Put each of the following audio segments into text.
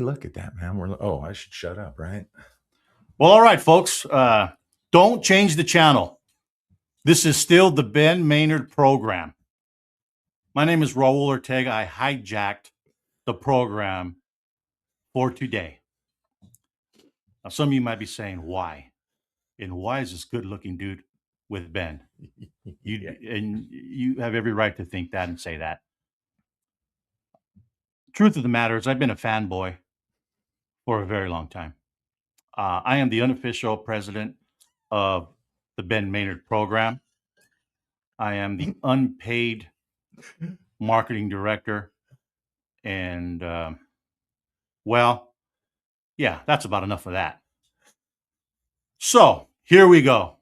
look at that, man. I should shut up, right? Well, all right, folks. Don't change the channel. This is still the Ben Maynard Program. My name is Raul Ortega. I hijacked the program for today. Now, some of you might be saying, why? And why is this good-looking dude with Ben? And you have every right to think that and say that. Truth of the matter is, I've been a fanboy for a very long time. I am the unofficial president of the Ben Maynard Program. I am the unpaid marketing director. And, well, yeah, that's about enough of that. So here we go.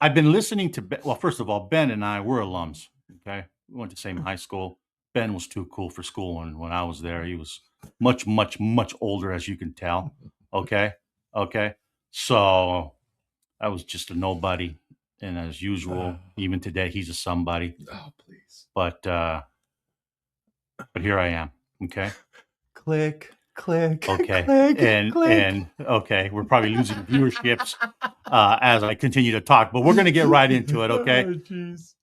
I've been listening to Ben. Well, first of all, Ben and I were alums. Okay. We went to the same high school. Ben was too cool for school. And when I was there, he was much, much, much older, as you can tell. Okay. So I was just a nobody. And as usual, even today, he's a somebody. Oh, please. But here I am. Okay. Click. Okay. Click. And okay, we're probably losing viewerships as I continue to talk, but we're going to get right into it. Okay. Oh, jeez.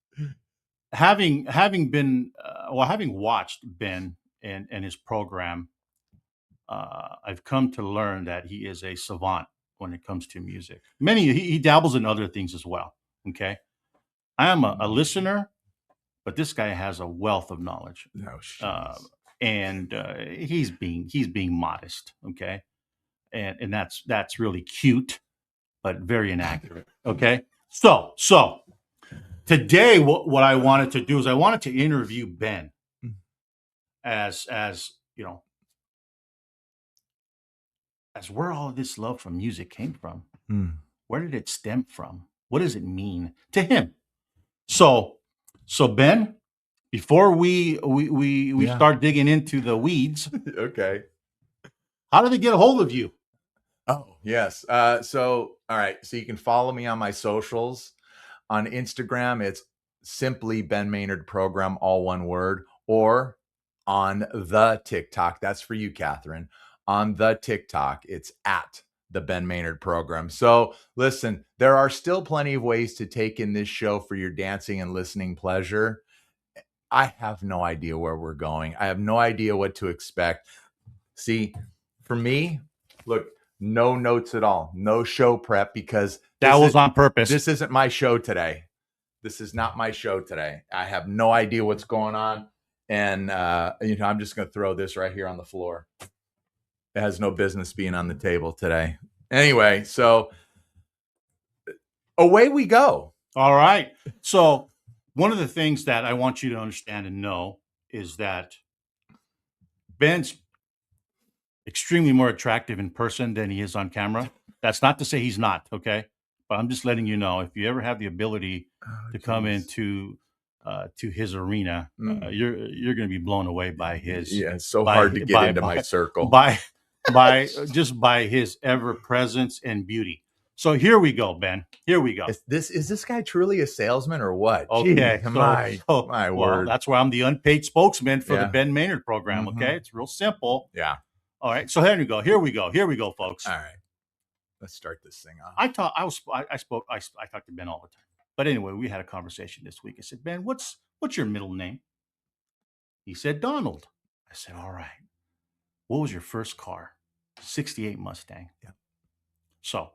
Having watched Ben and his program, I've come to learn that he is a savant when it comes to music. He dabbles in other things as well. Okay. I am a listener, but this guy has a wealth of knowledge. And he's being modest. Okay. And that's really cute, but very inaccurate. Okay. So today, what I wanted to do is I wanted to interview Ben as you know, as where all of this love from music came from. Where did it stem from? What does it mean to him? So Ben, before we start digging into the weeds, okay. How did they get a hold of you? Oh, yes. So all right. So you can follow me on my socials. On Instagram, it's simply Ben Maynard Program, all one word, or on the TikTok. That's for you, Catherine. On the TikTok, it's at the Ben Maynard Program. So listen, there are still plenty of ways to take in this show for your dancing and listening pleasure. I have no idea where we're going. I have no idea what to expect. See, for me, look, no notes at all, no show prep, because that was on purpose. This isn't my show today. This is not my show today. I have no idea what's going on. And, I'm just going to throw this right here on the floor. It has no business being on the table today. Anyway, so away we go. All right. So one of the things that I want you to understand and know is that Ben's extremely more attractive in person than he is on camera. That's not to say he's not, okay? But I'm just letting you know, if you ever have the by to come into to his arena, you're going to be blown away by his. Yeah, it's so hard to get into my circle. By his ever presence and beauty. So here we go, Ben. Here we go. Is this guy truly a salesman or what? Okay, my word. That's why I'm the unpaid spokesman for the Ben Maynard Program. Okay, it's real simple. Yeah. All right. So here we go. Here we go, folks. All right. Let's start this thing off. I talk to Ben all the time. But anyway, we had a conversation this week. I said, Ben, what's your middle name? He said, Donald. I said, all right. What was your first car? 68 Mustang. Yeah. So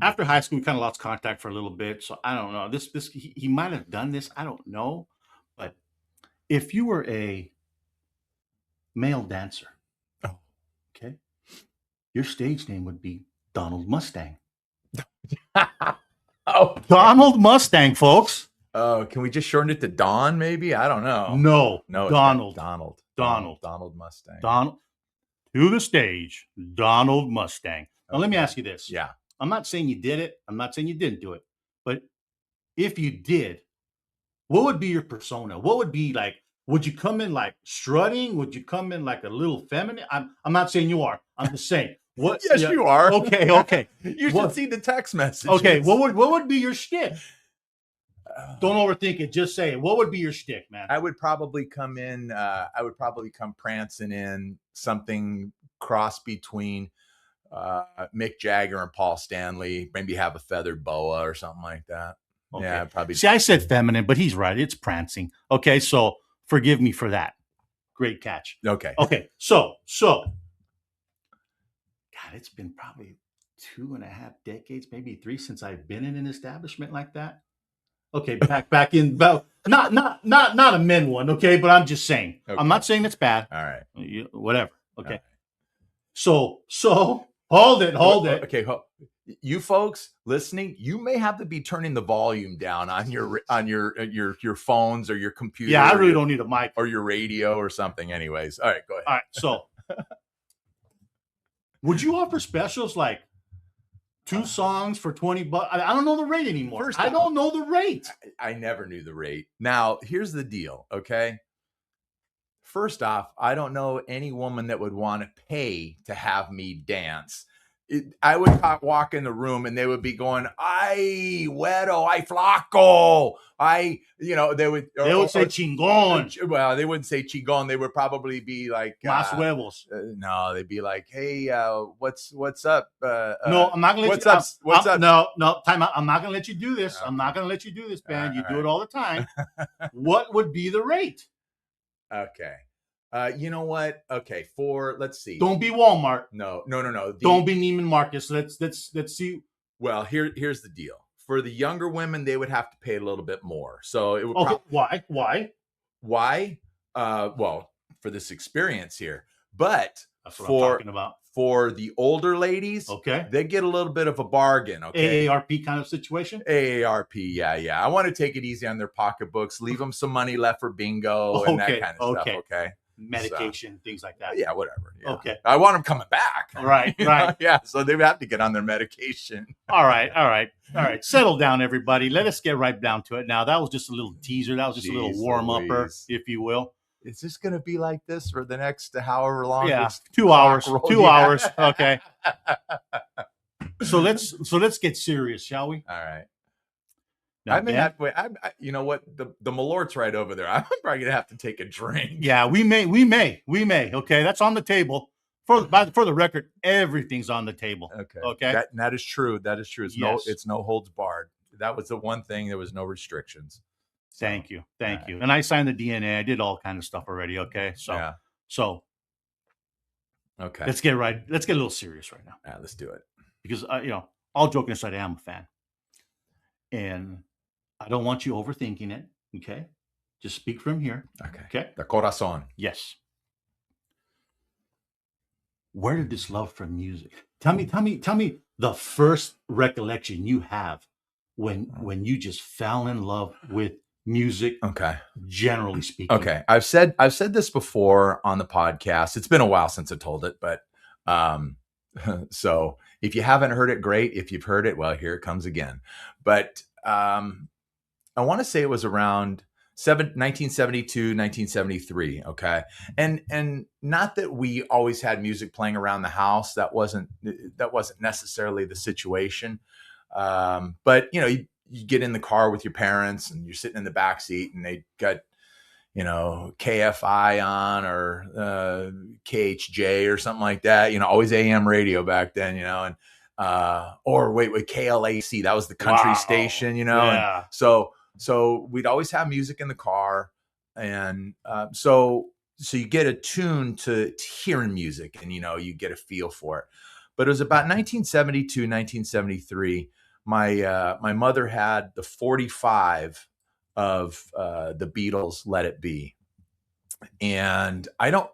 after high school, we kind of lost contact for a little bit. So I don't know. He might have done this. I don't know. But if you were a male dancer, okay, your stage name would be Donald Mustang. Donald Mustang, folks. Oh, can we just shorten it to Don, maybe? I don't know. No, Donald. Donald Mustang. Donald to the stage, Donald Mustang. Now, let me ask you this. Yeah. I'm not saying you did it. I'm not saying you didn't do it. But if you did, what would be your persona? What would be like? Would you come in like strutting? Would you come in like a little feminine? I'm not saying you are. I'm just saying. What? Yes, you are. Okay. You should see the text message. Okay, what would be your shtick? Don't overthink it. Just say it. What would be your shtick, man? I would probably come in. I would probably come prancing in something cross between Mick Jagger and Paul Stanley. Maybe have a feathered boa or something like that. Okay. Yeah, probably. See, I said feminine, but he's right. It's prancing. Okay, so forgive me for that. Great catch. Okay. So, God, it's been probably 2.5 decades, maybe 3, since I've been in an establishment like that. Okay, back in about not a men one. Okay, but I'm just saying. Okay. I'm not saying it's bad. All right. Whatever. Okay. Right. So hold it. Okay. You folks listening, you may have to be turning the volume down on your phones or your computer. Yeah, I really don't need a mic or your radio or something. Anyways, all right, go ahead. All right, so would you offer specials like 2 songs for $20? I don't know the rate anymore. I don't know the rate. I never knew the rate. Now, here's the deal. Okay. First off, I don't know any woman that would want to pay to have me dance. I would walk in the room and they would be going, "Ay, güero, ay, flaco, they would say chingon. Well, they wouldn't say chingon. They would probably be like más huevos. No, they'd be like, "Hey, what's up?" No, I'm not gonna let you. What's up? No, time out. I'm not gonna let you do this. Okay. I'm not gonna let you do this, Ben. You do it all the time. What would be the rate? Okay. You know what? Okay, let's see. Don't be Walmart. No. Don't be Neiman Marcus. Let's see. Well, here's the deal. For the younger women, they would have to pay a little bit more. So it would. Why? Why? Well, for this experience here, but that's what I'm talking about. For the older ladies, okay, they get a little bit of a bargain. Okay, AARP kind of situation. AARP, yeah. I want to take it easy on their pocketbooks. Leave them some money left for bingo and that kind of stuff. Okay. Medication, things like that. Yeah, whatever. Yeah. Okay. I want them coming back. Right. Yeah, so they have to get on their medication. All right. Settle down, everybody. Let us get right down to it now. That was just a little teaser. That was just a little warm-upper, if you will. Is this going to be like this for the next however long? Yeah, 2 hours. 2 hours. Okay. So let's get serious, shall we? All right. Now, you know what? The Malort's right over there. I'm probably gonna have to take a drink. Yeah, we may. Okay, that's on the table. For the record, everything's on the table. Okay. That is true. It's no holds barred. That was the one thing. There was no restrictions. So, thank you. And I signed the DNA. I did all kind of stuff already. Okay. So. Okay. Let's get a little serious right now. Yeah, let's do it. Because all joking aside, I am a fan, and I don't want you overthinking it. Okay. Just speak from here. Okay. The corazón. Yes. Where did this love for music? Tell me the first recollection you have when you just fell in love with music. Okay. Generally speaking. Okay. I've said this before on the podcast. It's been a while since I told it, but so if you haven't heard it, great. If you've heard it, well, here it comes again. But I want to say it was around 1972, 1973. Okay. And not that we always had music playing around the house. That wasn't necessarily the situation. But you get in the car with your parents and you're sitting in the back seat and they got, KFI on or KHJ or something like that, always AM radio back then, and or wait, KLAC, that was the country station, Yeah. And so we'd always have music in the car. And so you get attuned to hearing music and, you get a feel for it. But it was about 1972, 1973. My mother had the 45 of the Beatles, Let It Be. And I don't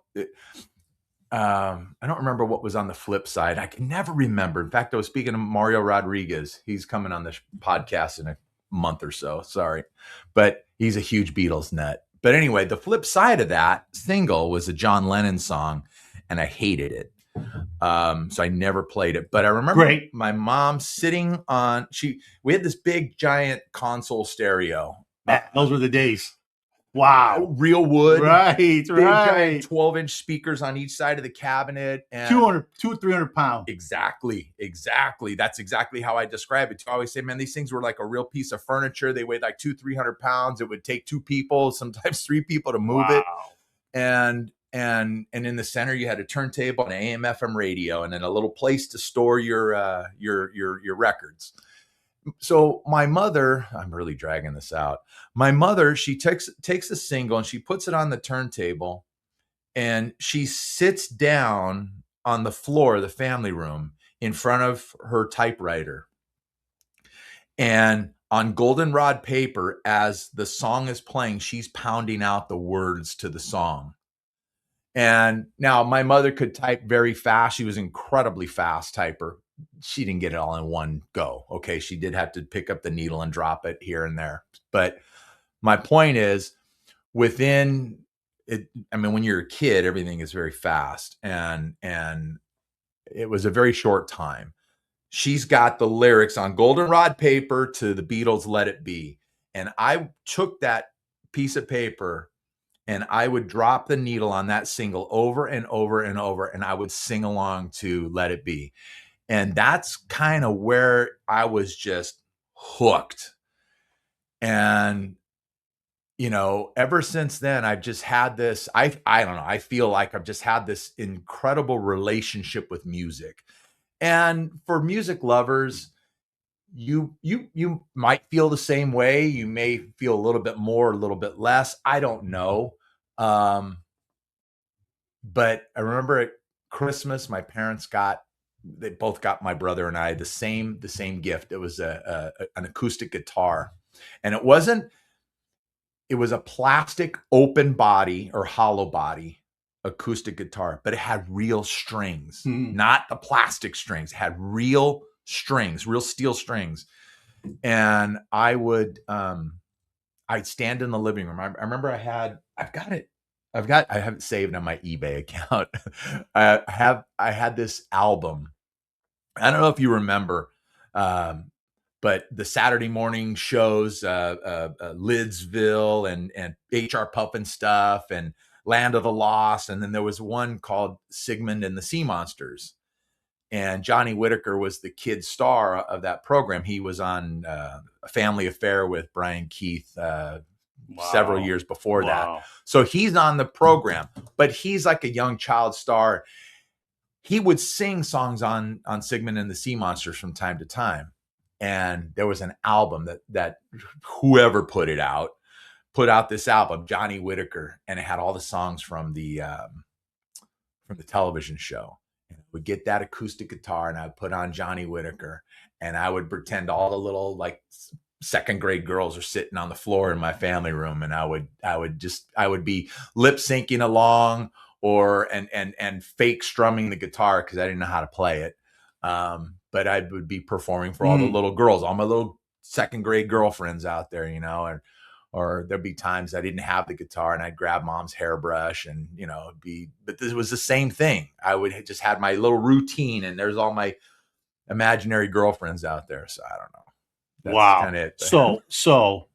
remember what was on the flip side. I can never remember. In fact, I was speaking to Mario Rodriguez. He's coming on this podcast in a month or so. Sorry. But he's a huge Beatles nut. But anyway, the flip side of that single was a John Lennon song, and I hated it. So I never played it. But I remember my mom sitting on, we had this big giant console stereo. Those were the days. Wow. real wood, Right, big right. giant 12-inch speakers on each side of the cabinet, and 300 pounds. Exactly. That's exactly how I describe it. I always say, man, these things were like a real piece of furniture. They weighed like 200-300 pounds. It would take 2 people, sometimes 3 people to move it. And in the center you had a turntable, an AM FM radio, and then a little place to store your records. So my mother, I'm really dragging this out. My mother, she takes a single and she puts it on the turntable, and she sits down on the floor of the family room in front of her typewriter. And on goldenrod paper, as the song is playing, she's pounding out the words to the song. And now my mother could type very fast. She was an incredibly fast typer. She didn't get it all in one go. Okay. She did have to pick up the needle and drop it here and there. But my point is, within it, I mean, when you're a kid, everything is very fast. And it was a very short time. She's got the lyrics on goldenrod paper to the Beatles' Let It Be. And I took that piece of paper and I would drop the needle on that single over and over and over, and I would sing along to Let It Be. And that's kind of where I was just hooked. And, you know, ever since then, I've just had this, I don't know, I feel like I've just had this incredible relationship with music. And for music lovers, you might feel the same way. You may feel a little bit more, a little bit less. I don't know. But I remember at Christmas, my parents they both got my brother and I the same gift. It was an acoustic guitar, and it was a plastic open body or hollow body acoustic guitar, but it had real strings, not the plastic strings. It had real strings, real steel strings. And I'd stand in the living room. I remember I have it saved on my eBay account. I had this album. I don't know if you remember, but the Saturday morning shows, Lidsville and HR Puffin Stuff and Land of the Lost. And then there was one called Sigmund and the Sea Monsters. And Johnny Whitaker was the kid star of that program. He was on A Family Affair with Brian Keith several years before that. So he's on the program, but he's like a young child star. He would sing songs on Sigmund and the Sea Monsters from time to time. And there was an album that whoever put out this album, Johnny Whitaker, and it had all the songs from the television show. And I would get that acoustic guitar and I'd put on Johnny Whitaker, and I would pretend all the little like second grade girls are sitting on the floor in my family room, and I would be lip syncing along and fake strumming the guitar because I didn't know how to play it. But I would be performing for all the little girls, all my little second grade girlfriends out there, you know, or there'd be times I didn't have the guitar and I'd grab mom's hairbrush and, you know, but this was the same thing. I would just had my little routine, and there's all my imaginary girlfriends out there. So I don't know. That's kind of it. So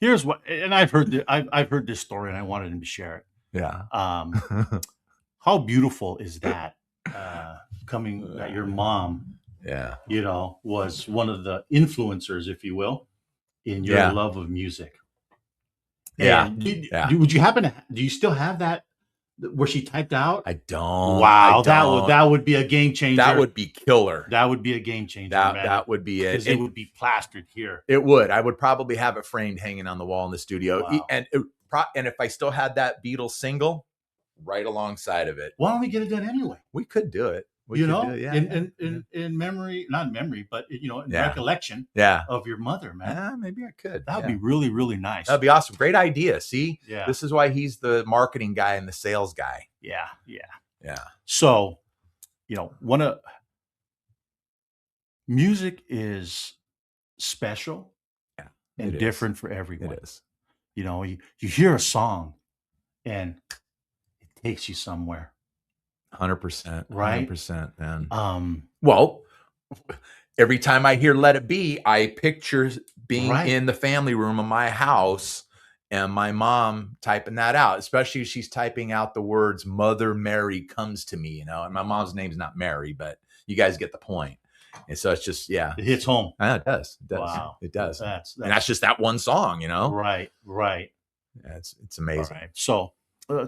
here's what, and I've heard this story and I wanted him to share it. Yeah. How beautiful is that? Coming that your mom, you know, was one of the influencers, if you will, in your love of music. And would you happen to? Do you still have that where she typed out? I don't. Wow, that would be a game changer. That would be killer. That would be a game changer. That would be it. Because it would be plastered here. It would. I would probably have it framed hanging on the wall in the studio. Wow. And if I still had that Beatles single right alongside of it, why don't we get it done anyway? We could do it. In memory, not memory, but you know, in recollection of your mother, man. Yeah, maybe I could. That would be really, really nice. That'd be awesome. Great idea. See, this is why he's the marketing guy and the sales guy. Yeah. So, you know, music is special and different for everyone. It is. You know, you hear a song and it takes you somewhere. 100%, right? 100%, man. Well, every time I hear "Let It Be," I picture being in the family room of my house and my mom typing that out, especially if she's typing out the words "Mother Mary comes to me," and my mom's name's not Mary, but you guys get the point. And so it's just, yeah, It hits home. it does. Wow. It does. That's And that's just that one song, right. Yeah, it's amazing. Right. So,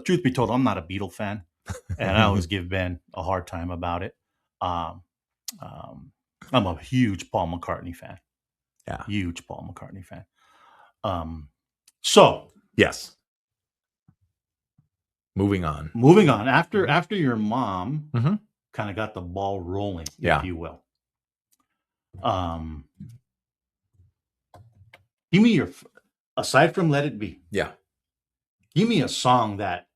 truth be told, I'm not a Beatle fan, and I always give Ben a hard time about it. Um, I'm a huge Paul McCartney fan. Yeah. Huge Paul McCartney fan. So yes. Moving on. After your mom Mm-hmm. kind of got the ball rolling, Yeah. if you will. Give me aside from Let It Be. Yeah. Give me a song that,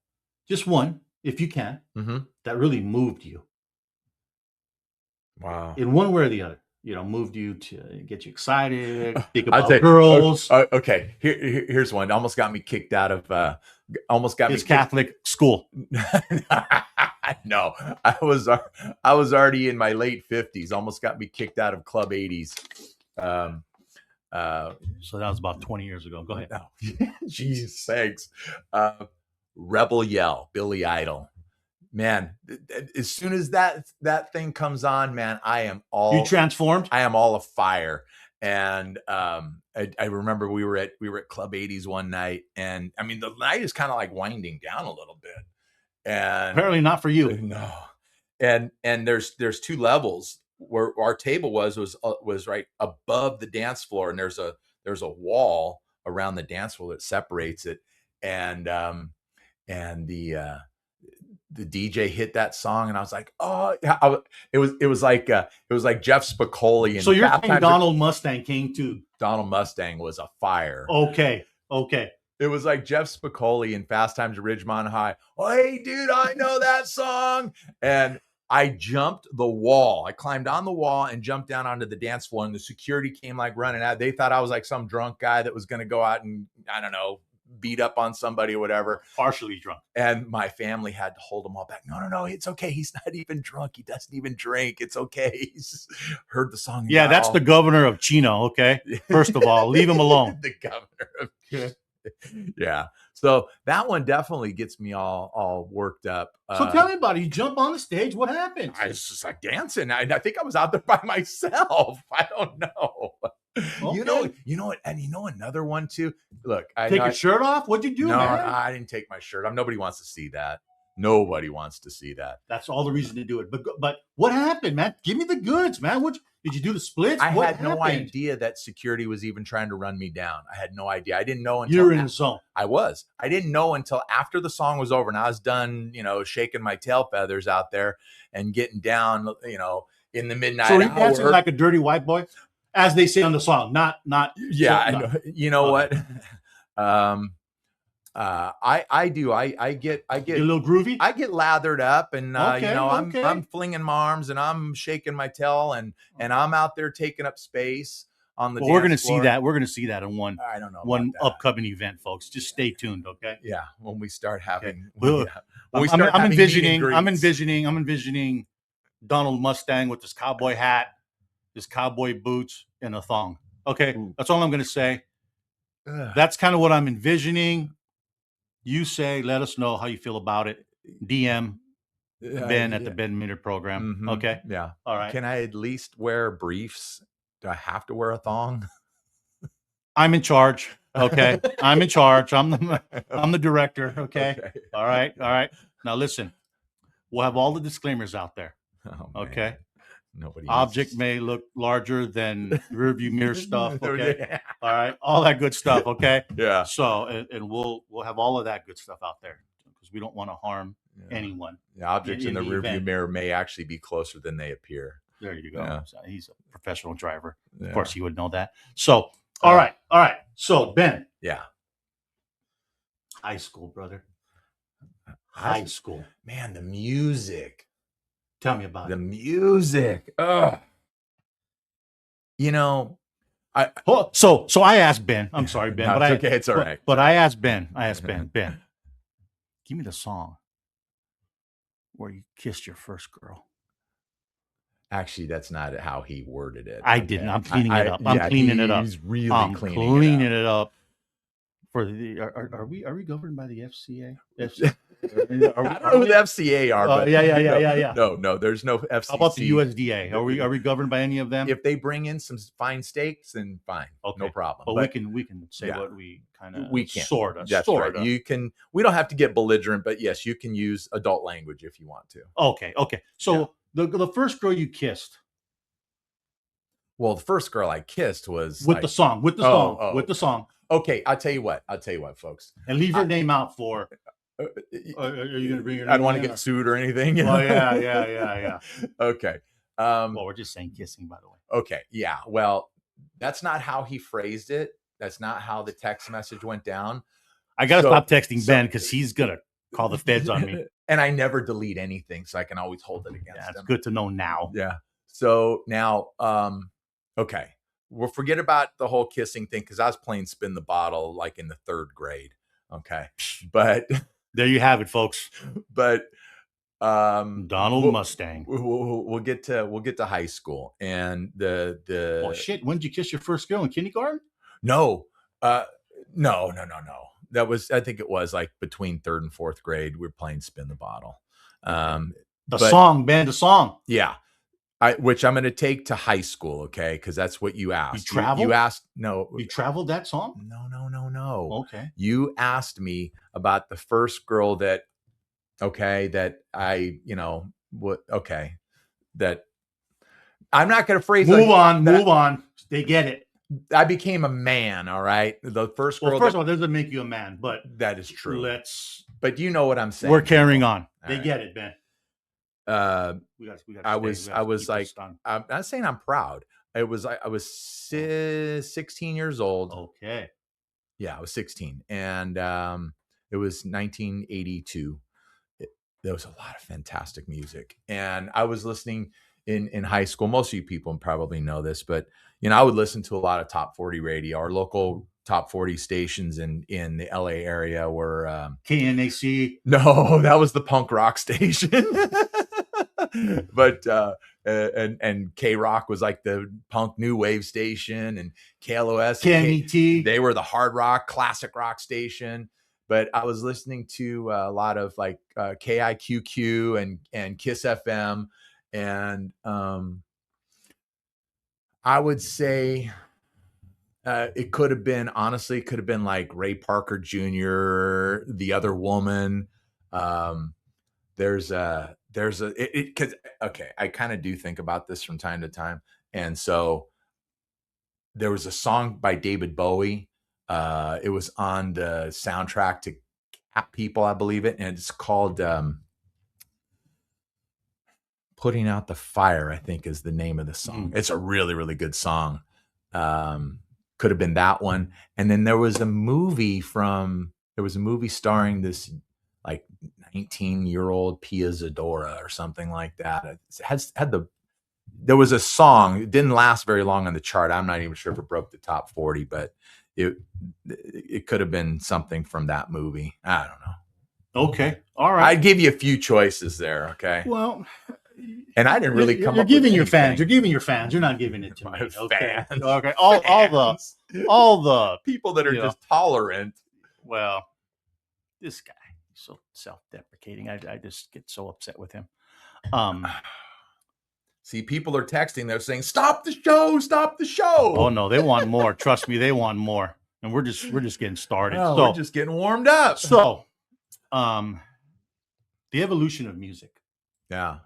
just one, if you can, Mm-hmm. that really moved you. Wow. In one way or the other. Moved you to get you excited, think I'd about say, girls. Okay, here's one. Almost got me kicked out of. His Catholic school. No, I was already in my late 50s. Almost got me kicked out of Club 80s. So that was about 20 years ago. Go ahead. No. Jesus sakes. Rebel Yell, Billy Idol. Man, as soon as that thing comes on, man, I am all you transformed. I am all afire. And I remember we were at Club 80s one night, and I mean the night is kind of like winding down a little bit. And apparently not for you. No. And there's two levels. Where our table was right above the dance floor, and there's a wall around the dance floor that separates it. And the DJ hit that song, and I was like, oh, yeah. It was like Jeff Spicoli. And so you're saying Donald Mustang came too? Donald Mustang was a fire. Okay. It was like Jeff Spicoli in Fast Times at Ridgemont High. Oh, hey, dude, I know that song. And I jumped the wall. I climbed on the wall and jumped down onto the dance floor, and the security came like running out. They thought I was like some drunk guy that was going to go out and, I don't know, beat up on somebody or whatever. Partially drunk. And my family had to hold them all back. No, it's okay. He's not even drunk. He doesn't even drink. It's okay. He's just heard the song. Yeah, that's the governor of Chino, okay? First of all, leave him alone. The governor of Chino. Yeah. So that one definitely gets me all worked up. So tell me about it. You jump on the stage. What happened? I was just like dancing. I think I was out there by myself. I don't know. Okay. You know what? And you know another one too. Look, take your shirt off. What'd you do, no, man? I didn't take my shirt off. Nobody wants to see that. Nobody wants to see that. That's all the reason to do it. But what happened, man? Give me the goods, man. Did you do the splits? I had no idea that security was even trying to run me down. I had no idea. I didn't know until you're in the zone. I was. I didn't know until after the song was over, and I was done, shaking my tail feathers out there and getting down, in the midnight hour. So you're dancing like a dirty white boy, as they say on the song. Not. Yeah, so, no. You know what? I do. I get a little groovy. I get lathered up, and I'm flinging my arms and I'm shaking my tail, and I'm out there taking up space on the. Well, we're going to see that. We're going to see that in one. I don't know one upcoming event, folks. Just stay tuned, okay? Yeah, when we start having. Okay. I'm envisioning Donald Mustang with his cowboy hat, his cowboy boots, and a thong. Okay, that's all I'm going to say. That's kind of what I'm envisioning. You say, let us know how you feel about it. DM Ben at the Ben Maynard Program. Mm-hmm. Okay. Yeah. All right. Can I at least wear briefs? Do I have to wear a thong? I'm in charge. Okay. I'm in charge. I'm the director. Okay. All right. Now listen, we'll have all the disclaimers out there. Oh, okay. Nobody. Object may look larger than rearview mirror stuff. Okay. All right. All that good stuff. Okay. Yeah. So, and we'll have all of that good stuff out there because we don't want to harm anyone. The objects in the rearview mirror may actually be closer than they appear. There you go. Yeah. So he's a professional driver. Yeah. Of course, he would know that. So, all right. So, Ben. Yeah. High school, brother. High school. Man, the music. Tell me about the music. Ugh. So I asked Ben. I'm sorry, Ben. No, it's okay. It's all right. But I asked Ben. Ben, give me the song where you kissed your first girl. Actually, that's not how he worded it. I didn't. I'm cleaning it up. I'm cleaning it up. He's really cleaning it up For the are we governed by the FCA? I don't know who the FCA are, but yeah. no, there's no FCC. How about the USDA? Are we governed by any of them? If they bring in some fine steaks, then fine, no problem. But we can say what we kind of we can sort of. That's right. You can. We don't have to get belligerent, but yes, you can use adult language if you want to. Okay. So the first girl you kissed. Well, the first girl I kissed was with the song. Okay, I'll tell you what, folks. And leave your name out for. Are you going to bring your name? I don't want to get sued or anything. Oh, yeah. Okay. Well, we're just saying kissing, by the way. Okay, yeah. Well, that's not how he phrased it. That's not how the text message went down. I got to stop texting Ben because he's going to call the feds on me. And I never delete anything, so I can always hold it against him. It's good to know now. Yeah. So now, okay, we'll forget about the whole kissing thing because I was playing spin the bottle like in the 3rd grade. Okay, but there you have it, folks. But Donald Mustang. We'll get to high school and the. Oh shit! When did you kiss your first girl in kindergarten? No, no. That was, I think it was like between 3rd and 4th grade. We were playing spin the bottle. The song. Yeah. Which I'm going to take to high school, okay? Because that's what you asked. You traveled? You asked, no. You traveled that song? No. Okay. You asked me about the first girl that I, that I'm not going to phrase Move on. They get it. I became a man, all right? The first girl. Well, first of all, that doesn't make you a man, but that is true. But you know what I'm saying. We're carrying on. They get it, Ben. We got. I was like, I'm not saying I'm proud. I was 16 years old. Okay. Yeah, I was 16, and it was 1982. There was a lot of fantastic music, and I was listening in high school. Most of you people probably know this, but I would listen to a lot of top 40 radio. Our local top 40 stations in the LA area were KNAC. No, that was the punk rock station. But and K Rock was like the punk new wave station, and KLOS, KMET, they were the hard rock, classic rock station. But I was listening to a lot of like KIQQ and Kiss FM, and I would say it could have been like Ray Parker Jr., The Other Woman. I kind of do think about this from time to time. And so there was a song by David Bowie. It was on the soundtrack to Cat People, I believe it. And it's called Putting Out the Fire, I think is the name of the song. It's a really, really good song. Could have been that one. And then there was a movie starring this like 19-year-old Pia Zadora or something like that. There was a song. It didn't last very long on the chart. I'm not even sure if it broke the top 40, but it could have been something from that movie. I don't know. Okay. All right. I'd give you a few choices there. Okay. Well, and I didn't really come you're up giving with your anything. fans. You're giving your fans. You're not giving it to me. Okay. Fans. Okay. All the people that are just tolerant. Well, this guy, he's so self-deprecating. I just get so upset with him. See, people are texting. They're saying, "Stop the show! Stop the show!" Oh no, they want more. Trust me, they want more. And we're just getting started. Oh, we're just getting warmed up. So, the evolution of music. Yeah.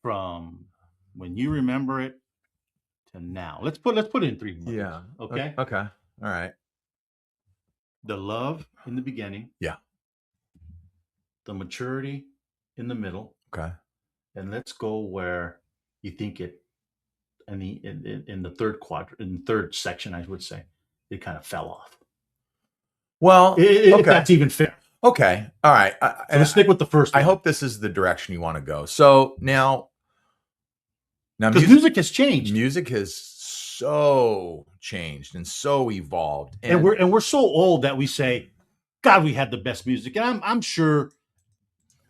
From when you remember it to now. Let's put it in 3 months. Yeah. Okay. Okay. All right. The love in the beginning. Yeah. The maturity in the middle. Okay. And let's go where you think it in the third quadrant, in the third section, I would say, it kind of fell off. Well, okay. If that's even fair. Okay. All right. So let's stick with the first one. I hope this is the direction you want to go. So now because music has changed. Music has so changed and so evolved. And we're so old that we say, God, we had the best music. And I'm sure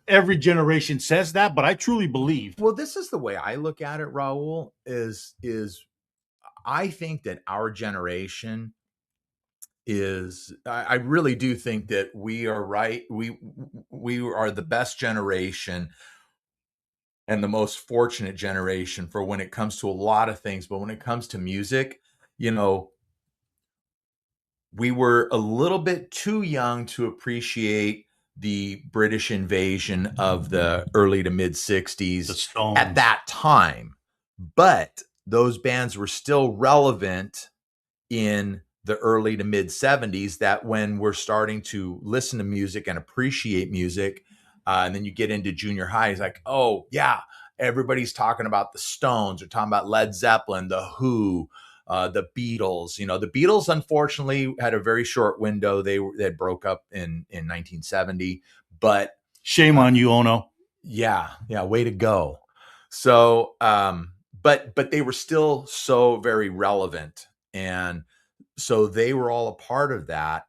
every generation says that, but I truly believe. Well, this is the way I look at it, Raul, is I think that our generation is I really do think that we are right. We are the best generation and the most fortunate generation for when it comes to a lot of things. But when it comes to music, you know, we were a little bit too young to appreciate the British invasion of the early to mid The 60s at Stones. that time. But those bands were still relevant in the early to mid 70s, that when we're starting to listen to music and appreciate music, and then you get into junior high, it's like, oh yeah, everybody's talking about the Stones, or talking about Led Zeppelin, the Who, the Beatles. You know, the Beatles unfortunately had a very short window. They broke up in 1970, but Shame on you, Ono. yeah, way to go. So, but they were still so very relevant, and so they were all a part of that,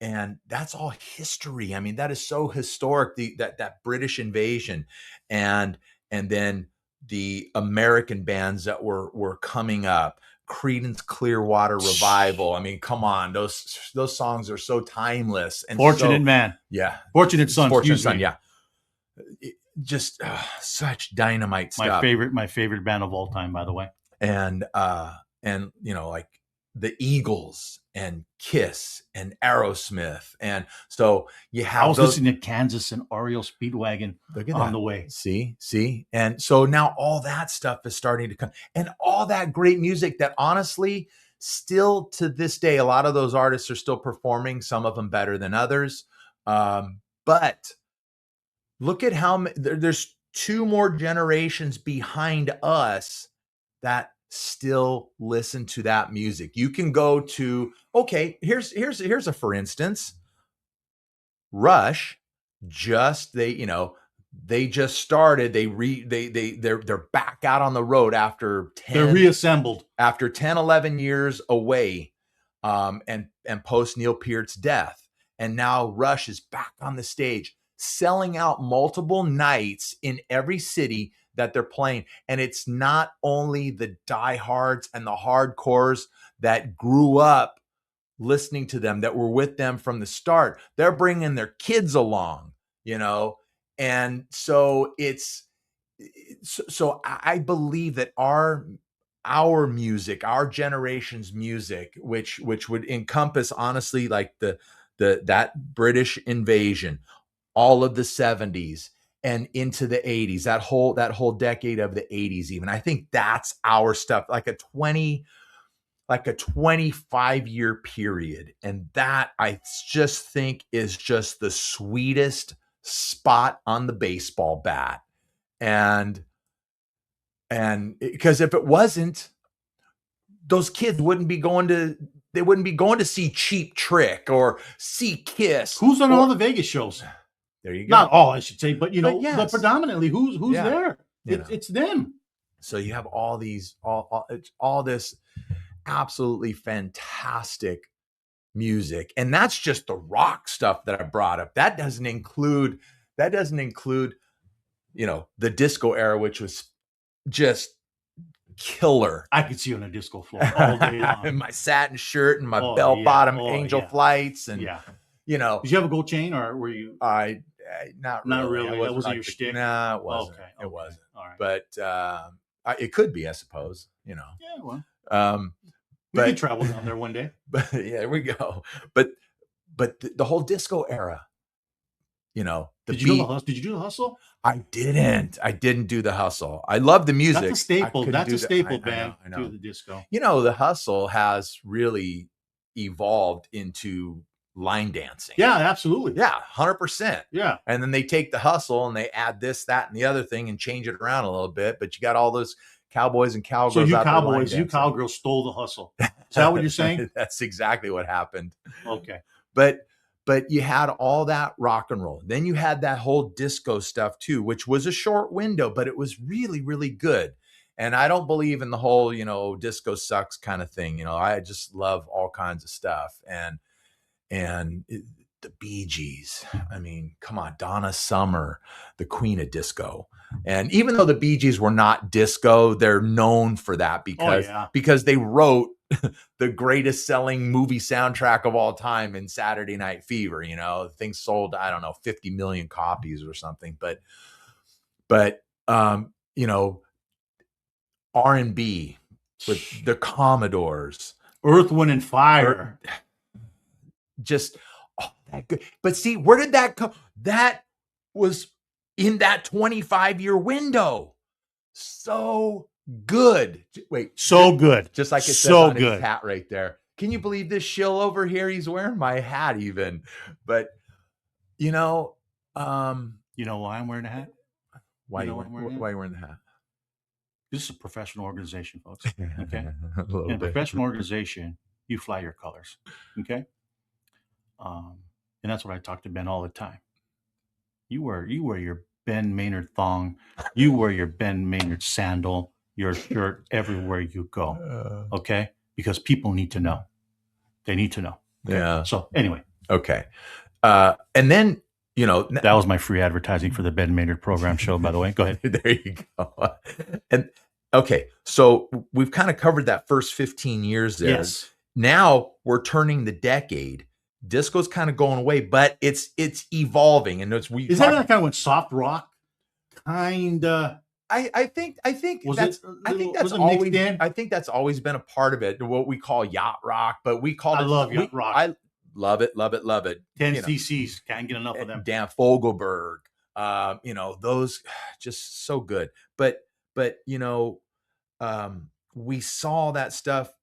and that's all history. I mean, that is so historic. That British invasion, and then the American bands that were coming up. Creedence Clearwater Revival. I mean, come on, those songs are so timeless and Fortunate so, man. yeah, Fortunate son. Fortunate Excuse Son, me. yeah. Just such dynamite stuff. My favorite band of all time, by the way. And you know, like the Eagles and Kiss and Aerosmith, and so you have I was those. listening to Kansas and Oriole Speedwagon Look at on that. the way. See, and so now all that stuff is starting to come, and all that great music that honestly, still to this day, a lot of those artists are still performing. Some of them better than others, but look at how there's two more generations behind us that still listen to that music. You can go to, okay, here's a for instance. Rush they just started. They're back out on the road after 10 They're reassembled. after 10 11 years away, and post Neil Peart's death, and now Rush is back on the stage, selling out multiple nights in every city that they're playing. And it's not only the diehards and the hardcores that grew up listening to them, that were with them from the start. They're bringing their kids along, you know. And so I believe that our music, our generation's music, which would encompass honestly like that British invasion, all of the 70s and into the 80s, that whole decade of the 80s, even. I think that's our stuff, like a 25-year period. And that, I just think, is just the sweetest spot on the baseball bat. And because if it wasn't, those kids wouldn't be going to see Cheap Trick or see Kiss. Who's on all the Vegas shows? There you go. Not all, I should say, but But but predominantly, who's Yeah. there? You know. It's them. So you have all this absolutely fantastic music, and that's just the rock stuff that I brought up. That doesn't include the disco era, which was just killer. I could see you on a disco floor all day long. My satin shirt and my bell bottom Angel Flights, and Did you have a gold chain, or were you? Not Not really. really. That wasn't your shtick? No, it wasn't. Okay. It wasn't. All right. But it could be, I suppose. Yeah, well, we but could travel down there one day. But yeah, there we go. But the whole disco era, Did you do the hustle? I didn't do the hustle. I love the music. That's a staple. That's a staple band I know. to the disco. The hustle has really evolved into line dancing. Yeah, absolutely. Yeah, 100%. Yeah. And then they take the hustle and they add this, that, and the other thing and change it around a little bit. But you got all those cowboys and cowgirls. So you cowgirls stole the hustle. Is that what you're saying? That's exactly what happened. Okay. But you had all that rock and roll. Then you had that whole disco stuff too, which was a short window, but it was really, really good. And I don't believe in the whole, disco sucks kind of thing. I just love all kinds of stuff. And the Bee Gees. I mean, come on, Donna Summer, the queen of disco. And even though the Bee Gees were not disco, they're known for that because they wrote the greatest selling movie soundtrack of all time in Saturday Night Fever. You know, the thing sold, I don't know, 50 million copies or something. But you know, R&B with the Commodores, Earth, Wind, and Fire. Just that good. But see, where did that come? That was in that 25-year window. So good. Wait, so good. Just like it says on his hat right there. Can you believe this shill over here? He's wearing my hat even. But you know why I'm wearing a hat? Why are you wearing the hat? This is a professional organization, folks. Okay. In a bit. professional organization, you fly your colors. Okay. And that's what I talk to Ben all the time. You wear your Ben Maynard thong. You wear your Ben Maynard sandal, your shirt everywhere you go. Okay. Because people need to know. They need to know. Okay? Yeah. So anyway. Okay. And then, that was my free advertising for the Ben Maynard Program show, by the way. Go ahead. There you go. And okay, so we've kind of covered that first 15 years there. Yes. Now we're turning the decade. Disco's kind of going away, but it's evolving, and is that kind of when soft rock kind of? I think that's always been a part of it. What we call yacht rock, but we call it. I love yacht rock. I love it. 10 cc's, can't get enough of them. Dan Fogelberg, those just so good. But we saw that stuff.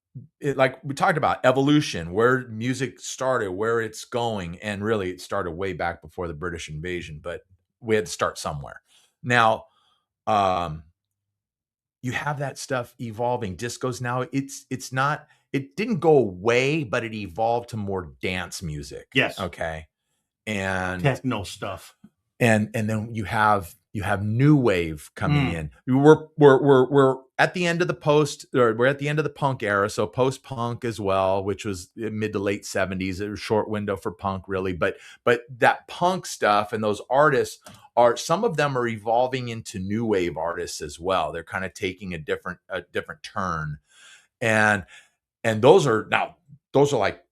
Like we talked about evolution, where music started, where it's going, and really it started way back before the British invasion. But we had to start somewhere. Now, you have that stuff evolving. Discos now, it's not. It didn't go away, but it evolved to more dance music. Yes. Okay. And techno stuff. And then you have new wave coming in. We're at the end of we're at the end of the punk era, so post punk as well, which was mid to late 70s. It was a short window for punk, really, but that punk stuff and those artists some of them are evolving into new wave artists as well. They're kind of taking a different turn, and those are like,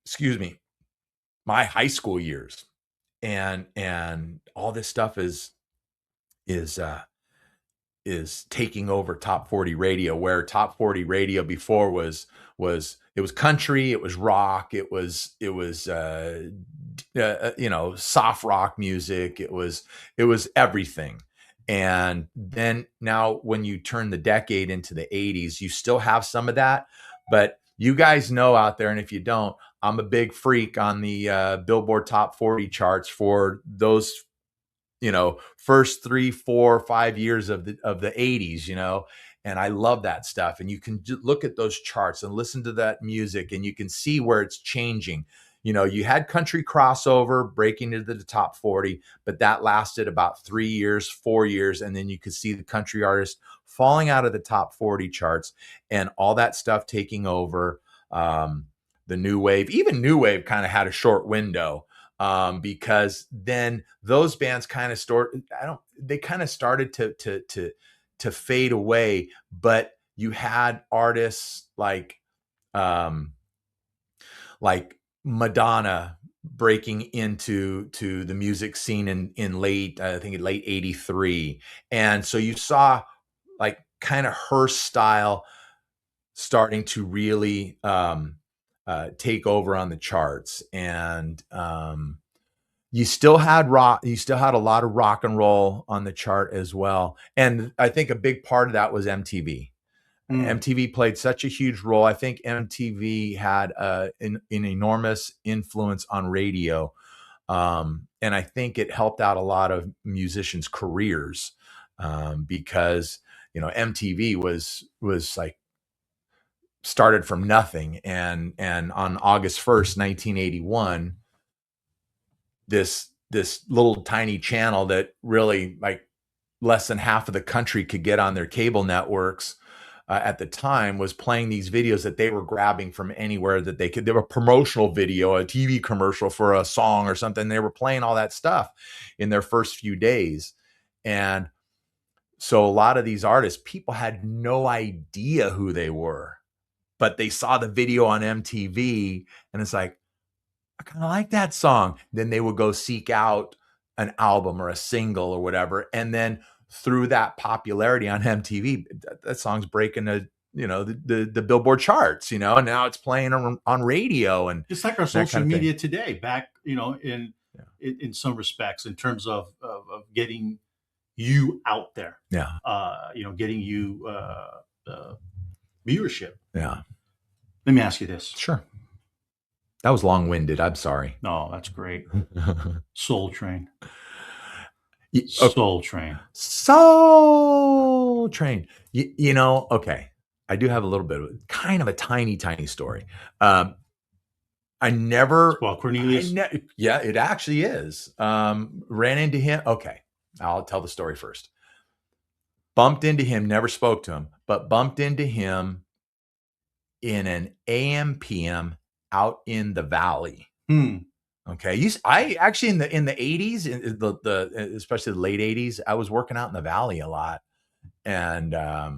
excuse me, my high school years, and all this stuff is taking over top 40 radio, where top 40 radio before was country, it was rock, it was soft rock music, it was everything. And then now when you turn the decade into the 80s, you still have some of that, but you guys know out there, and if you don't, I'm a big freak on the Billboard Top 40 charts for those first 3, 4, 5 years of the 80s, and I love that stuff. And you can look at those charts and listen to that music, and you can see where it's changing. You had country crossover breaking into the top 40, but that lasted about 3 years, 4 years. And then you could see the country artists falling out of the top 40 charts and all that stuff taking over. The new wave, even new wave kind of had a short window. Because then those bands kind of started to fade away, but you had artists like Madonna breaking into the music scene in late 83. And so you saw like kind of her style starting to really, take over on the charts. And you still had rock, you still had a lot of rock and roll on the chart as well. And I think a big part of that was MTV. MTV played such a huge role. I think MTV had an enormous influence on radio. And I think it helped out a lot of musicians' careers, because, MTV was like, started from nothing, and on August 1st, 1981, this little tiny channel that really like less than half of the country could get on their cable networks at the time was playing these videos that they were grabbing from anywhere that they could. They were a promotional video, a TV commercial for a song or something. They were playing all that stuff in their first few days. And so a lot of these artists, people had no idea who they were. but they saw the video on MTV and it's like, I kind of like that song. Then they would go seek out an album or a single or whatever. And then through that popularity on MTV, that song's breaking the Billboard charts, and now it's playing on radio. And It's like our that social kind of thing. media today, back, in some respects, in terms of getting you out there, Yeah. getting you viewership. Yeah. Let me ask you this. Sure. That was long-winded. I'm sorry. No, that's great. Soul Train. Okay. Soul Train. Soul Train. Okay. I do have a little bit of kind of a tiny, tiny story. I never. Well, Cornelius. Yeah, it actually is. Ran into him. Okay. I'll tell the story first. Bumped into him, never spoke to him, but bumped into him in an AM/PM out in the valley. Okay. I actually in the 80s, especially the late 80s, I was working out in the valley a lot. And I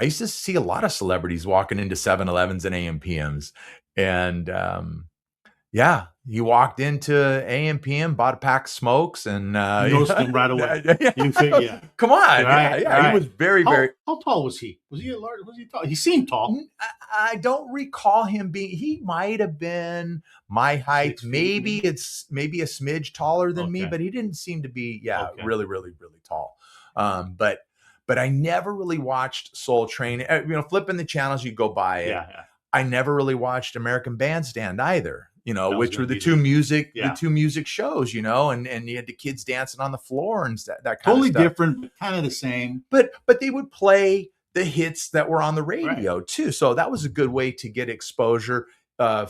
used to see a lot of celebrities walking into 7-Elevens and AM/PMs. And yeah, he walked into AM/PM, bought a pack of smokes, and you noticed him right away. Yeah. Come on. Right, yeah. right. He was very, very. How tall was he? Was he large? Was he tall? He seemed tall. I don't recall him being. He might have been my height. Maybe a smidge taller than me, but he didn't seem to be. Really, really, really tall. But I never really watched Soul Train. Flipping the channels, you go by it. Yeah. I never really watched American Bandstand either. Which were the two music shows, and you had the kids dancing on the floor and that kind of stuff. Totally different, but kind of the same. But they would play the hits that were on the radio too. So that was a good way to get exposure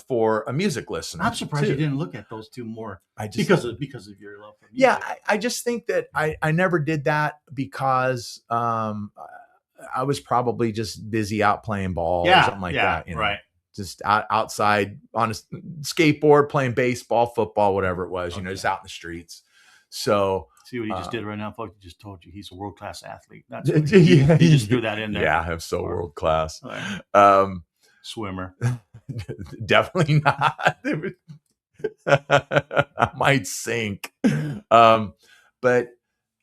for a music listener. I'm surprised you didn't look at those two more. Because of your love for music. Yeah, I just think that I never did that because I was probably just busy out playing ball or something like that. Right. Just outside on a skateboard, playing baseball, football, whatever it was, just out in the streets. So see what he just did right now, folks. He just told you he's a world-class athlete. That's he just threw that in there. Yeah, I'm so world-class. Right. Swimmer. Definitely not. I might sink. But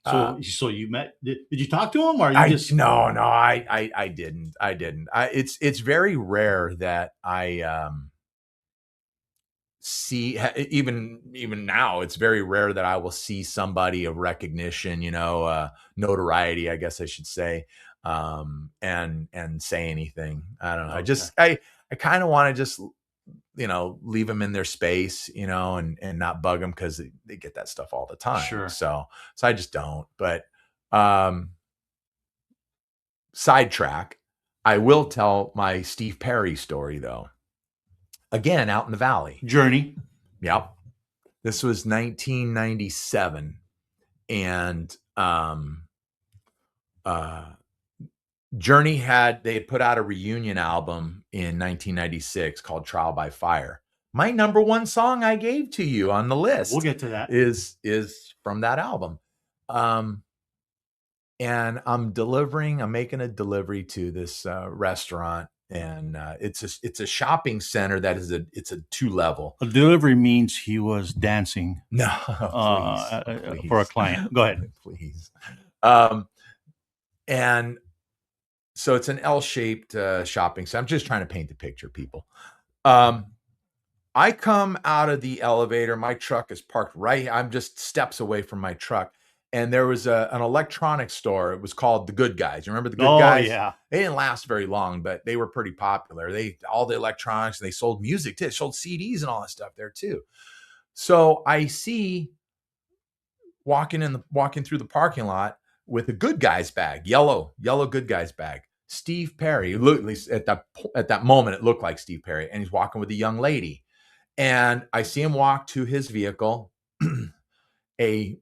so you met? Did you talk to him, or you just? No, I didn't. It's very rare that I see. Even now, it's very rare that I will see somebody of recognition, notoriety, I guess I should say, and say anything. I don't know. I kind of want to just leave them in their space, and not bug them because they get that stuff all the time. Sure. So I just don't. But sidetrack, I will tell my Steve Perry story though. Again, out in the valley. Journey. Yep. This was 1997, and Journey had put out a reunion album in 1996 called Trial by Fire. My number one song I gave to you on the list. We'll get to that. Is from that album. And I'm making a delivery to this restaurant, and it's a shopping center that is it's a 2-level. A delivery means he was dancing. No, please. For a client. Go ahead, please. And so it's an L-shaped shopping center. I'm just trying to paint the picture, people. I come out of the elevator. My truck is parked I'm just steps away from my truck. And there was an electronics store. It was called The Good Guys. You remember The Good Guys? Oh, yeah. They didn't last very long, but they were pretty popular. All the electronics, they sold music too. They sold CDs and all that stuff there too. So I see walking through the parking lot with a Good Guys bag, yellow Good Guys bag. Steve Perry, at least at that moment, it looked like Steve Perry, and he's walking with a young lady. And I see him walk to his vehicle, a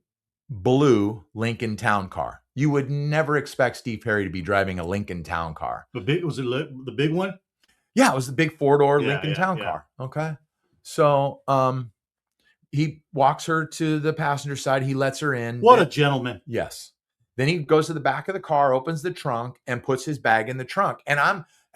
blue Lincoln Town Car. You would never expect Steve Perry to be driving a Lincoln Town Car. Was it the big one? Yeah, it was the big 4-door Lincoln Town Car. Okay. So he walks her to the passenger side. He lets her in. What a gentleman. Yes. Then he goes to the back of the car, opens the trunk, and puts his bag in the trunk. And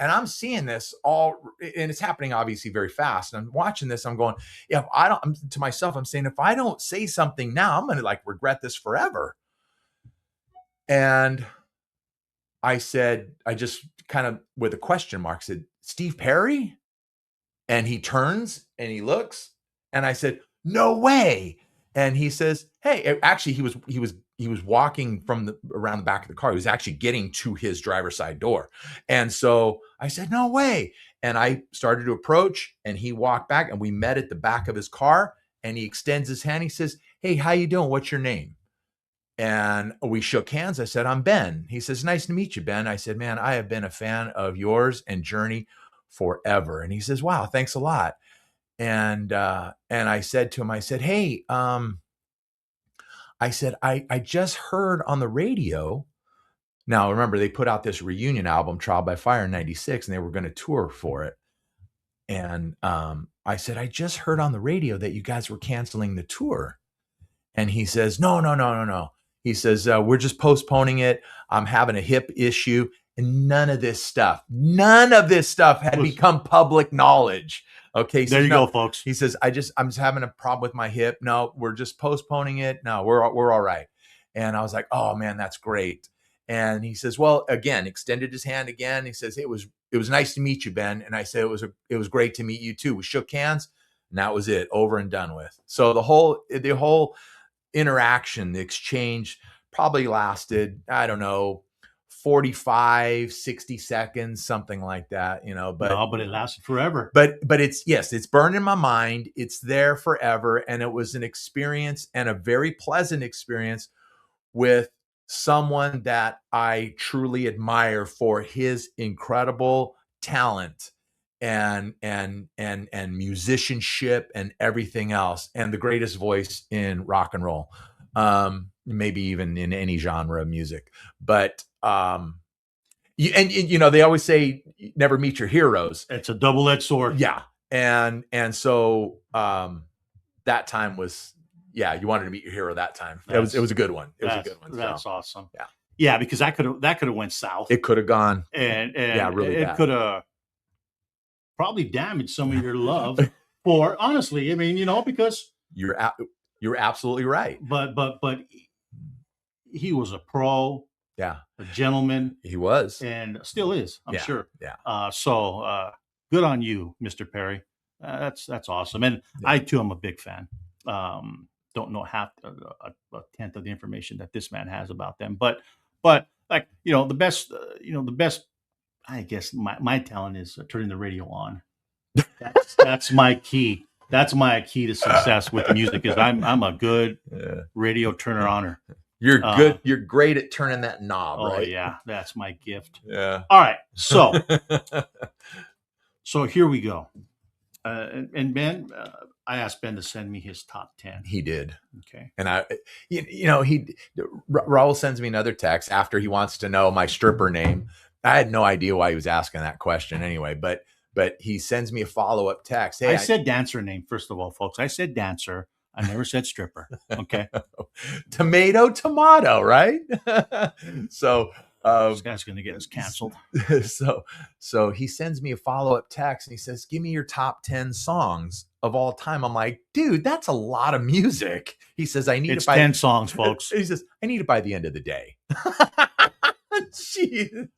And I'm seeing this all, and it's happening obviously very fast. And I'm watching this. I'm going, yeah, if I don't, to myself, I'm saying, if I don't say something now, I'm going to like regret this forever. And I said, I just kind of with a question mark said, Steve Perry? And he turns and he looks, and I said, no way. And he says, hey, actually he was walking from around the back of the car. He was actually getting to his driver's side door. And so I said, no way. And I started to approach, and he walked back, and we met at the back of his car, and he extends his hand. He says, hey, how you doing? What's your name? And we shook hands. I said, I'm Ben. He says, nice to meet you, Ben. I said, man, I have been a fan of yours and Journey forever. And he says, wow, thanks a lot. And I said to him, I said, hey, I said, I just heard on the radio. Now, remember, they put out this reunion album, Trial by Fire, in 96, and they were going to tour for it. And I said, I just heard on the radio that you guys were canceling the tour. And he says, no. He says, we're just postponing it. I'm having a hip issue. And none of this stuff had become public knowledge. Okay. There you go, folks. He says, I'm just having a problem with my hip. No, we're just postponing it. No, we're all right. And I was like, oh man, that's great. And he says, well, again, extended his hand again. He says, it was nice to meet you, Ben. And I said, it was great to meet you too. We shook hands, and that was it, over and done with. So the whole interaction, the exchange probably lasted, I don't know, 45, 60 seconds, something like that, but it lasted forever. But it's burned in my mind. It's there forever. And it was an experience, and a very pleasant experience, with someone that I truly admire for his incredible talent and musicianship and everything else, and the greatest voice in rock and roll, maybe even in any genre of music. But they always say never meet your heroes. It's a double-edged sword. Yeah. And so that time was, you wanted to meet your hero that time. It was a good one. It was a good one. That's awesome. Yeah. Yeah, because that could have went south. It could have gone. And really it could have probably damaged some of your love for, honestly, I mean, because you're absolutely right. But he was a pro. Yeah. A gentleman. He was. And still is, I'm sure. Yeah. So good on you, Mr. Perry. That's awesome. And I too am a big fan. Don't know half a tenth of the information that this man has about them, but like, the best, I guess my talent is turning the radio on. That's my key. That's my key to success with music, is I'm a good radio turner oner. You're good. You're great at turning that knob, right? Oh yeah. That's my gift. Yeah. All right. So here we go. And Ben, I asked Ben to send me his top 10. He did. Okay. And Raul sends me another text after he wants to know my stripper name. I had no idea why he was asking that question anyway, but he sends me a follow-up text. Hey, I said dancer name, first of all, folks. I said dancer. I never said stripper. Okay. Tomato, right? So this guy's going to get us canceled. So he sends me a follow-up text, and he says, give me your top 10 songs of all time. I'm like, dude, that's a lot of music. He says, it's 10 songs, folks. He says, I need it by the end of the day. Jeez.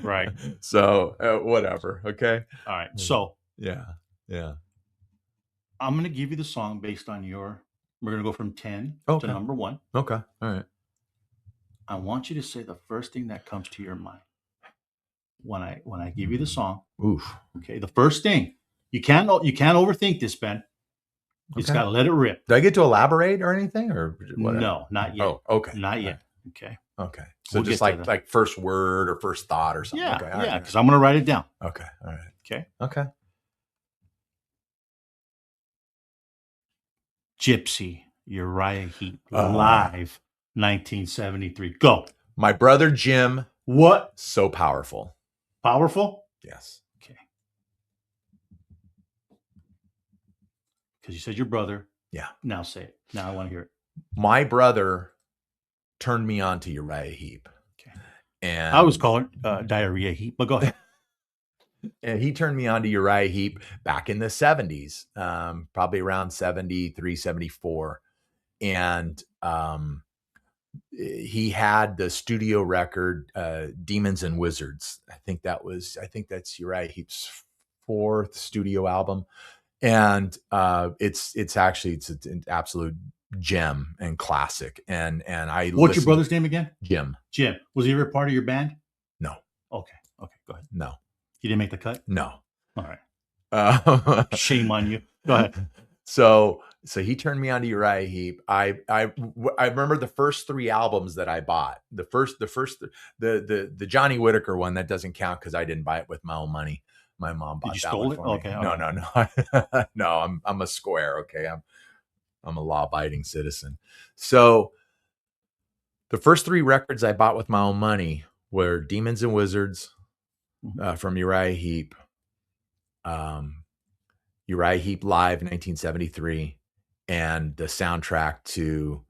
Right. So whatever. Okay. All right. So yeah. I'm going to give you the song based on we're going to go from 10 to number 1. Okay. All right. I want you to say the first thing that comes to your mind when I give you the song. Oof. Okay. The first thing. You can't overthink this, Ben. You just got to let it rip. Do I get to elaborate or anything, or whatever? No, not yet. Oh, okay. Not yet. Okay. Okay. So we'll just like first word or first thought or something. Yeah. Okay. Yeah. Because I'm going to write it down. Okay. All right. Okay. Okay. Gypsy, Uriah Heep, live, 1973. Go. My brother Jim. What? So powerful. Powerful? Yes. Okay. Because you said your brother. Yeah. Now say it. Now I want to hear it. My brother turned me on to Uriah Heep. Okay. And I was calling diarrhea heap, but go ahead. And he turned me on to Uriah Heep back in the 70s, probably around 73, 74. And he had the studio record, Demons and Wizards. I think that's Uriah Heep's fourth studio album. And it's an absolute gem and classic. And What's your brother's name again? Jim. Jim. Was he ever part of your band? No. Okay. Go ahead. No. He didn't make the cut? No. All right. Shame on you. Go ahead. So he turned me on to Uriah Heep. I remember the first three albums that I bought. The Johnny Whitaker one, that doesn't count because I didn't buy it with my own money. My mom bought that one for me. Okay. No. No, I'm a square. Okay. I'm a law-abiding citizen. So the first three records I bought with my own money were Demons and Wizards, from Uriah Heep, Uriah Heep Live in 1973, and the soundtrack to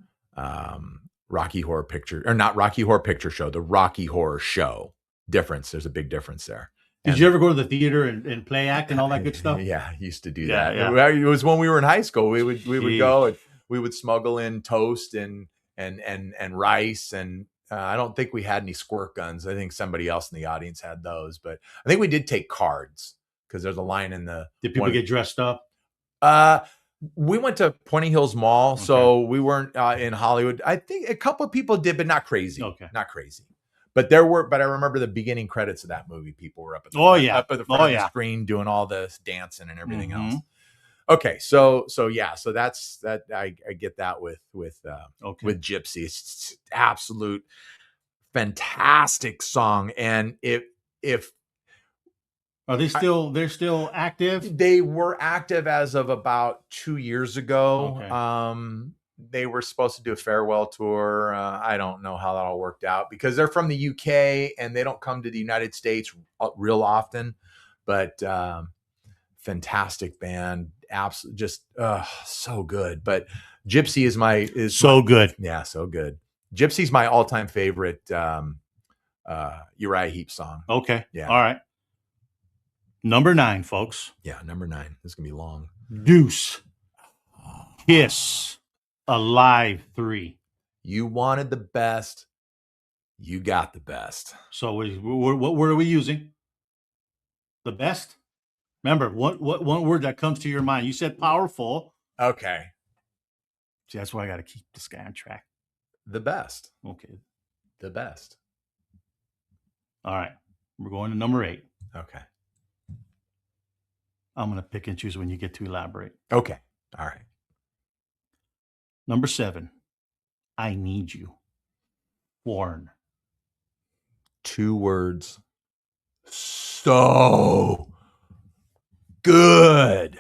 Rocky Horror Picture, or not Rocky Horror Picture Show, the Rocky Horror Show. Difference. There's a big difference there. Did you ever go to the theater and play act and all that good stuff? Yeah, I used to do that. Yeah. It was when we were in high school. We would go and we would smuggle in toast and rice, and I don't think we had any squirt guns. I think somebody else in the audience had those, but I think we did take cards because there's a line in the. Did people get dressed up? We went to Pointy Hills Mall, so we weren't in Hollywood. I think a couple of people did, but not crazy. Okay, not crazy. But I remember the beginning credits of that movie. People were up at the front of the screen doing all this dancing and everything else. Okay, so that's that. I get that with Gypsy. It's absolute fantastic song. And if are they still they're still active? They were active as of about 2 years ago. Okay. They were supposed to do a farewell tour. I don't know how that all worked out because they're from the UK and they don't come to the United States real often. But fantastic band, absolutely, just so good. But Gypsy is so good. Yeah, so good. Gypsy's my all-time favorite Uriah Heep song. Okay, yeah, all right. Number 9, folks. Yeah, number 9. This is gonna be long. Deuce, Kiss, Alive 3. You wanted the best. You got the best. So what word are we using? The best? Remember, what one word that comes to your mind? You said powerful. Okay. See, that's why I got to keep this guy on track. The best. Okay. The best. All right. We're going to number 8. Okay. I'm going to pick and choose when you get to elaborate. Okay. All right. Number 7. I Need You. Warren. 2 words. So good.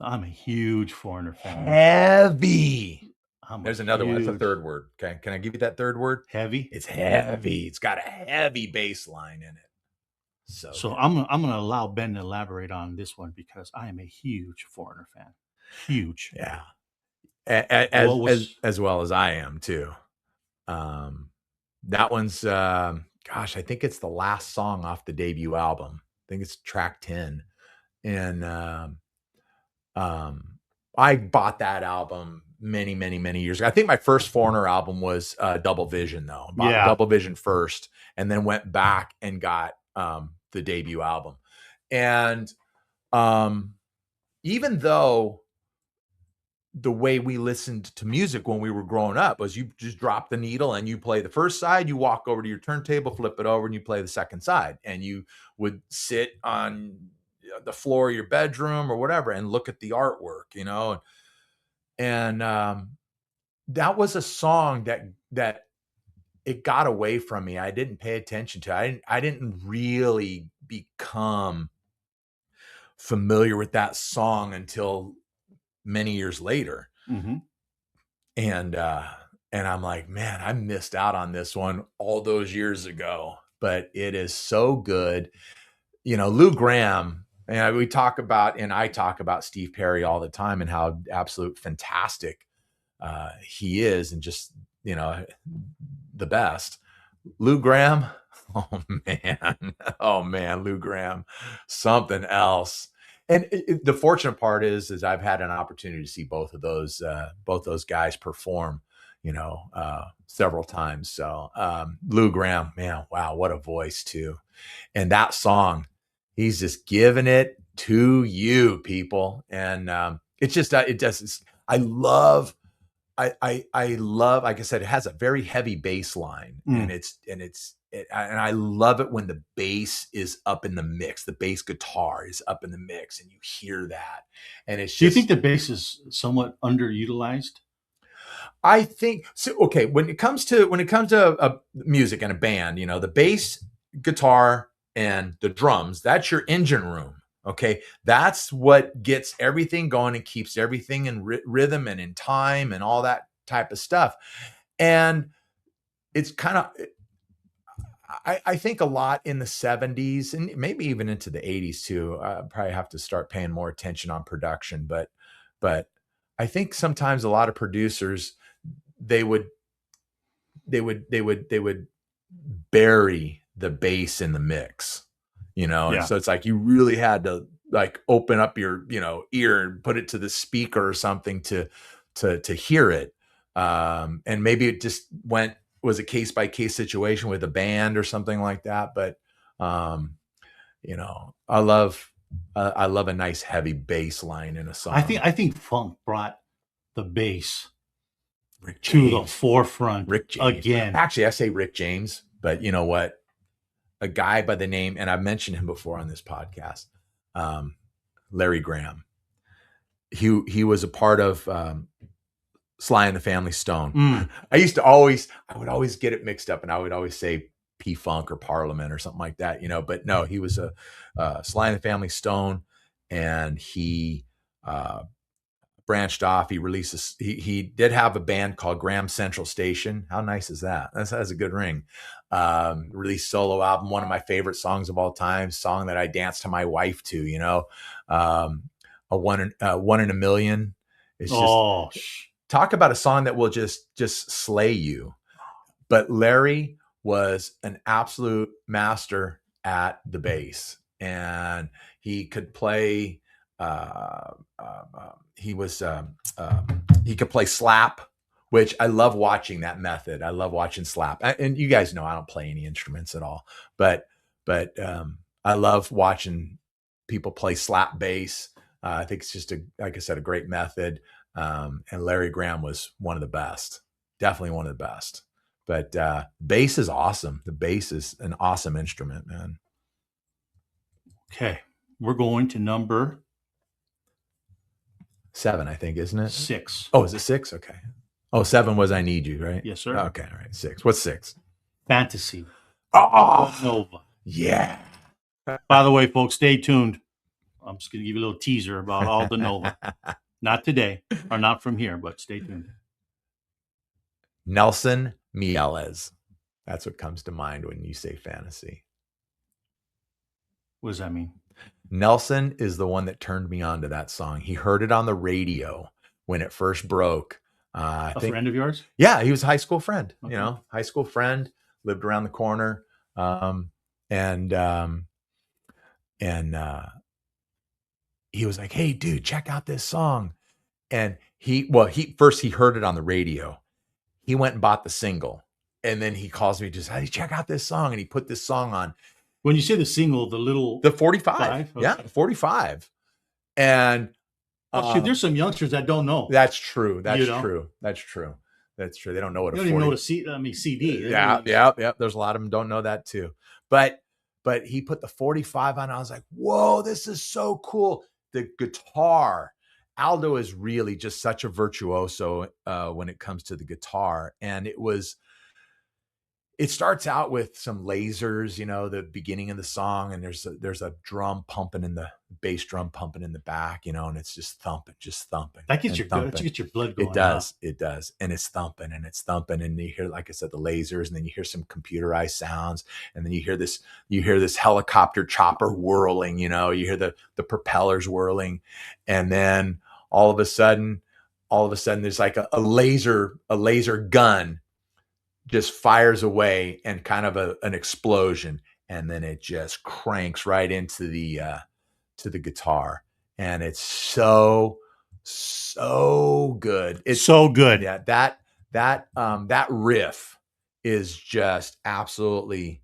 I'm a huge Foreigner fan. Heavy. There's another one. That's a third word. Okay. Can I give you that third word? Heavy. It's heavy. It's got a heavy bass line in it. So I'm gonna allow Ben to elaborate on this one because I am a huge Foreigner fan. Huge. Yeah. As well as I am too. That one's gosh, I think it's the last song off the debut album. I think it's track 10. And I bought that album many years ago. I think my first Foreigner album was Double Vision though. Bought Double Vision first and then went back and got the debut album. And even though the way we listened to music when we were growing up was you just drop the needle and you play the first side, you walk over to your turntable, flip it over, and you play the second side. And you would sit on the floor of your bedroom or whatever and look at the artwork, you know. And that was a song that it got away from me. I didn't pay attention to it. I didn't really become familiar with that song until many years later. Mm-hmm. And I'm like, man, I missed out on this one all those years ago, but it is so good. You know, Lou Gramm, and I talk about Steve Perry all the time and how absolute fantastic he is and just, you know, the best. Lou Gramm, Oh man. Oh man, Lou Graham, something else. And the fortunate part is I've had an opportunity to see both those guys perform, several times. So Lou Graham, man, wow, what a voice too. And that song, he's just giving it to you, people. And it's just it does. I love I love, like I said, it has a very heavy bass line, and I love it when the bass is up in the mix. The bass guitar is up in the mix, and you hear that, and it's Do you think just. the bass is somewhat underutilized? I think so. Okay, when it comes to music and a band, the bass, guitar, and the drums, that's your engine room. Okay, that's what gets everything going and keeps everything in rhythm and in time and all that type of stuff. And it's kind of, I think a lot in the 70s and maybe even into the 80s too. I probably have to start paying more attention on production, but I think sometimes a lot of producers, they would they would bury the bass in the mix, and Yeah. so it's like you really had to like open up your ear and put it to the speaker or something to hear it. And maybe it just was a case by case situation with a band or something like that. But I love a nice heavy bass line in a I song. think I think funk brought the bass Rick to the James. forefront Rick James. again. Actually, I say Rick James, but you know what? A guy by the name, and I've mentioned him before on this podcast, Larry Graham. He was a part of Sly and the Family Stone. Mm. I would always get it mixed up, and I would always say P Funk or Parliament or something like that, But no, he was a Sly and the Family Stone, and he branched off. He releases. He did have a band called Graham Central Station. How nice is that? That has a good ring. Released solo album, one of my favorite songs of all time. Song that I danced to my wife to. A one in a million. It's just talk about a song that will just slay you. But Larry was an absolute master at the bass, and he could play. He could play slap, which I love watching that method. I love watching slap, and you guys know I don't play any instruments at all, but I love watching people play slap bass. I think it's just like I said, a great method. And Larry Graham was one of the best, definitely one of the best. But bass is awesome. The bass is an awesome instrument, man. Okay, we're going to number 7, I think, isn't it? 6. Oh, is it 6? Okay. Oh, 7 was I Need You, right? Yes, sir. Okay, all right. 6. What's 6? Fantasy. Oh, Nova. yeah. By the way, folks, stay tuned. I'm just going to give you a little teaser about Aldo Nova. Not today, or not from here, but stay tuned. Nelson Mieles. That's what comes to mind when you say fantasy. What does that mean? Nelson is the one that turned me on to that song. He heard it on the radio when it first broke. A friend of yours? Yeah, he was a high school friend. Okay. High school friend, lived around the corner, and he was like, "Hey, dude, check out this song." And he heard it on the radio. He went and bought the single, and then he calls me, just, "Hey, check out this song," and he put this song on. When you say the single, the 45, okay. Yeah, 45, and there's some youngsters that don't know. That's true. That's true. They don't know what they don't even know what a CD. Yeah. There's a lot of them don't know that too. But he put the 45 on. I was like, whoa, this is so cool. The guitar. Aldo is really just such a virtuoso when it comes to the guitar, and it starts out with some lasers, the beginning of the song, and there's a drum pumping in the bass drum pumping in the back, and it's just thumping. That gets your blood going. It does. And it's thumping, and you hear, like I said, the lasers, and then you hear some computerized sounds, and then you hear this helicopter chopper whirling, you hear the propellers whirling, and then all of a sudden there's like a laser gun just fires away and kind of an explosion, and then it just cranks right into the to the guitar, and it's so good. It's so good. Yeah, that riff is just absolutely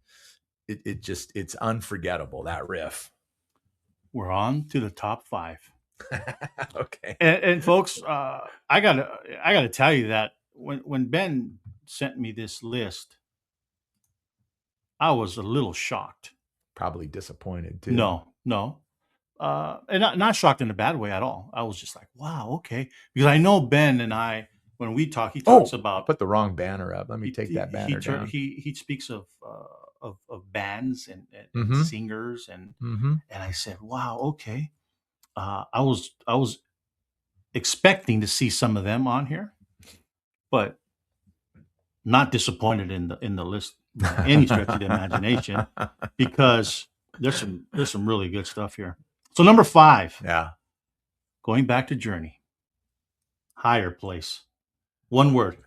it's unforgettable, that riff. We're on to the top 5. Okay. And folks, I gotta tell you that when Ben sent me this list, I was a little shocked. Probably disappointed too. No, and not shocked in a bad way at all. I was just like, wow, okay, because I know Ben and I, when we talk, he talks I about put the wrong banner up. Let me take that banner down. he speaks of bands and Mhm. singers, and Mhm. I said, wow, okay. I was expecting to see some of them on here, but not disappointed in the list by any stretch of the imagination, because there's some really good stuff here. So number 5, Yeah. going back to Journey, Higher Place. One word.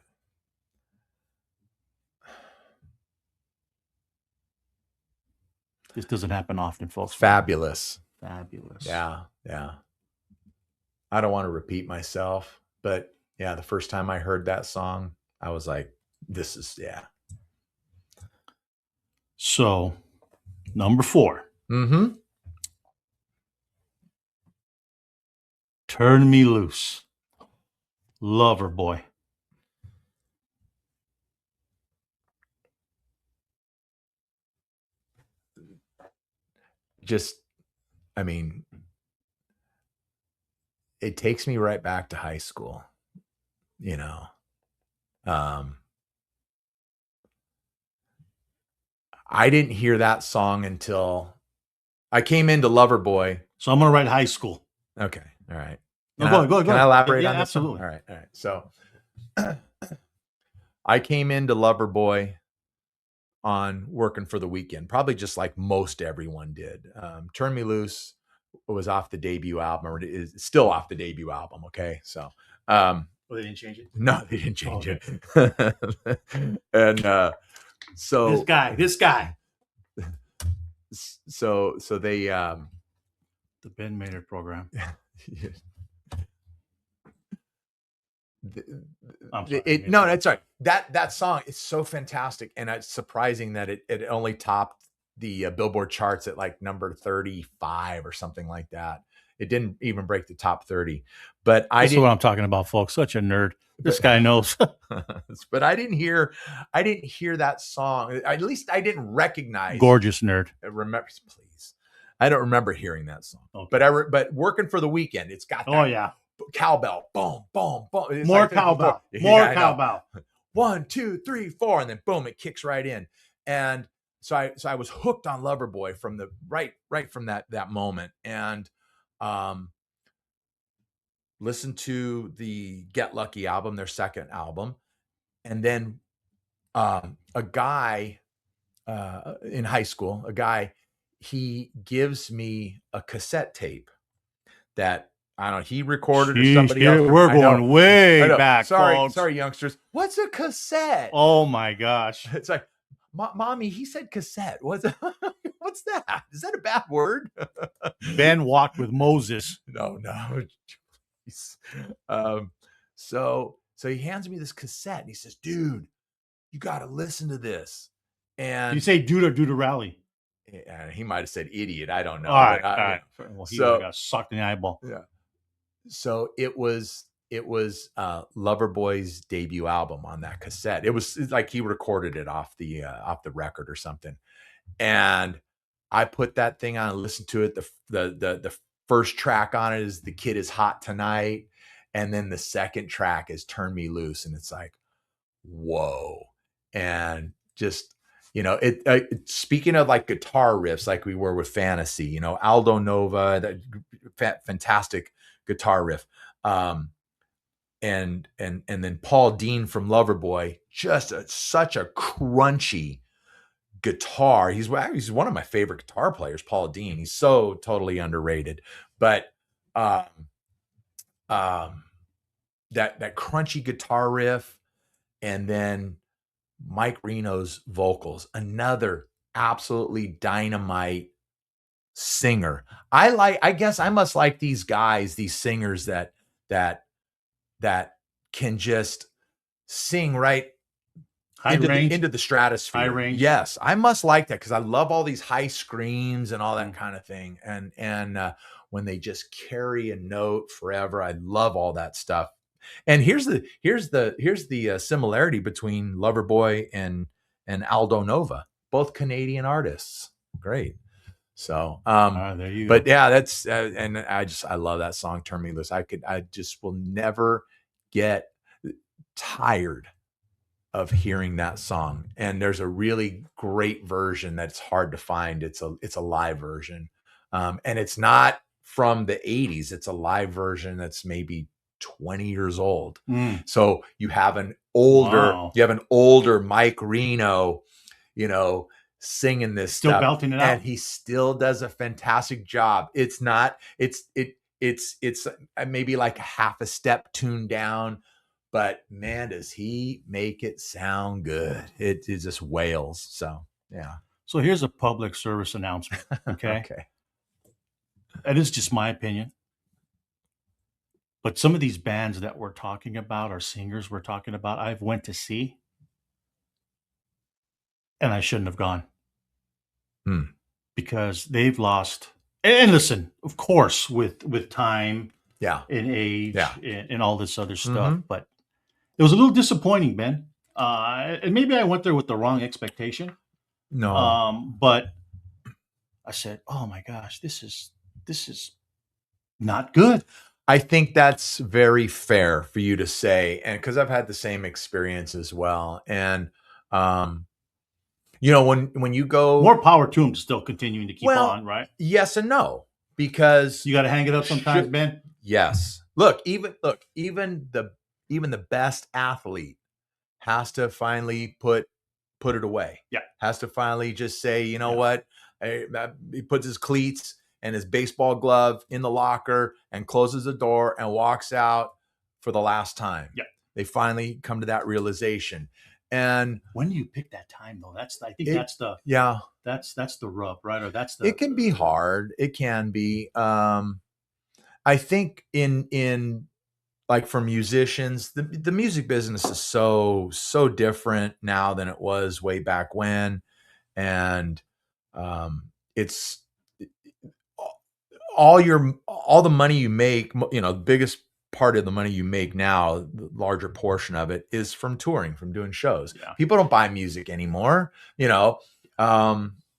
This doesn't happen often, folks. Fabulous. Fabulous. Yeah. I don't want to repeat myself, but yeah, the first time I heard that song, I was like, this is, yeah. So, number 4, Mm-hmm. Turn Me Loose, Lover Boy. Just, I mean, it takes me right back to high school, you know. I didn't hear that song until I came into Loverboy. So I'm gonna write high school. Okay. All right. No, go ahead. Can I elaborate Yeah, on this? absolutely. All right. So I came into Loverboy on Working for the Weekend, probably just like most everyone did. Turn Me Loose was off the debut album, or it is still off the debut album. Okay. So, Well, they didn't change it. no, they didn't change Okay. it. And so This guy. So they The Ben Maynard Program. I'm sorry. No, that's right. That song is so fantastic, and it's surprising that it only topped the Billboard charts at like number 35 or something like that. It didn't even break the top 30. But I This is what didn't. I'm talking about, folks. Such a nerd. This guy knows. But I didn't hear that song. At least I didn't recognize. Gorgeous nerd. Remember, please. I don't remember hearing that song. Okay. But Working for the Weekend, it's got that. Oh yeah. Cowbell, boom, boom, boom. It's More like cowbell. Yeah, More cowbell. 1, 2, 3, 4, and then boom, it kicks right in. And so I was hooked on Loverboy from the right from that moment, and listened to the Get Lucky album, their second album, and then a guy in high school, he gives me a cassette tape that I don't know, he recorded or somebody else. We're going way back. Sorry, youngsters. What's a cassette? Oh my gosh. It's like, mommy, he said cassette. What's that? Is that a bad word? Ben walked with Moses. No. So he hands me this cassette and he says, dude, you got to listen to this. And Did you say dude or duderelli? He might have said idiot. I don't know. All right. Well, he so got sucked in the eyeball. Yeah. So it was Loverboy's debut album on that cassette. It's like he recorded it off the record or something. And I put that thing on and listened to it. The first track on it is The Kid Is Hot Tonight. And then the second track is Turn Me Loose. And it's like, whoa. And just, speaking of like guitar riffs, like we were with Fantasy, Aldo Nova, that fantastic guitar riff. And then Paul Dean from Loverboy, just such a crunchy guitar. He's one of my favorite guitar players, Paul Dean. He's so totally underrated. But that crunchy guitar riff, and then Mike Reno's vocals, another absolutely dynamite singer. I guess I must like these guys, these singers that that can just sing right High range, into the high stratosphere. range. Yes, I must like that because I love all these high screams and all that Mm. kind of thing. And when they just carry a note forever, I love all that stuff. And here's the similarity between Loverboy and Aldo Nova, both Canadian artists. Great. So, There you but go. yeah, that's and I love that song. Turn Me Loose. I just will never get tired of hearing that song. And there's a really great version that's hard to find. It's a live version, and it's not from the 80s. It's a live version that's maybe 20 years old. Mm. So you have an Wow. older Mike Reno, you know, singing this Still stuff, belting it and out. he still does a fantastic job. It's maybe like half a step tuned down, but man, does he make it sound good. It just wails. So yeah. So here's a public service announcement. Okay. Okay. That is just my opinion. But some of these bands that we're talking about, or singers we're talking about, I've went to see, and I shouldn't have gone Hmm. because they've lost. And listen, of course, with time Yeah. and age Yeah. and all this other stuff, Mhm. but it was a little disappointing, Ben. And maybe I went there with the wrong expectation. No. But I said, "Oh my gosh, this is not good." I think that's very fair for you to say, and because I've had the same experience as well. And um, when you go, More power to them to still continuing to keep well, on, right? yes and no, because You got to hang it up sometimes, should, Ben. yes. Even the best athlete has to finally put it away. Yeah. Has to finally just say, you know Yeah. what? He puts his cleats and his baseball glove in the locker and closes the door and walks out for the last time. Yeah. They finally come to that realization. And When do you pick that time though? I think that's the rub, right? Or that's the it can be hard. It can be. I think in like for musicians, the music business is so different now than it was way back when. And it's all the money you make, the biggest part of the money you make now, the larger portion of it is from touring, from doing shows. Yeah. People don't buy music anymore,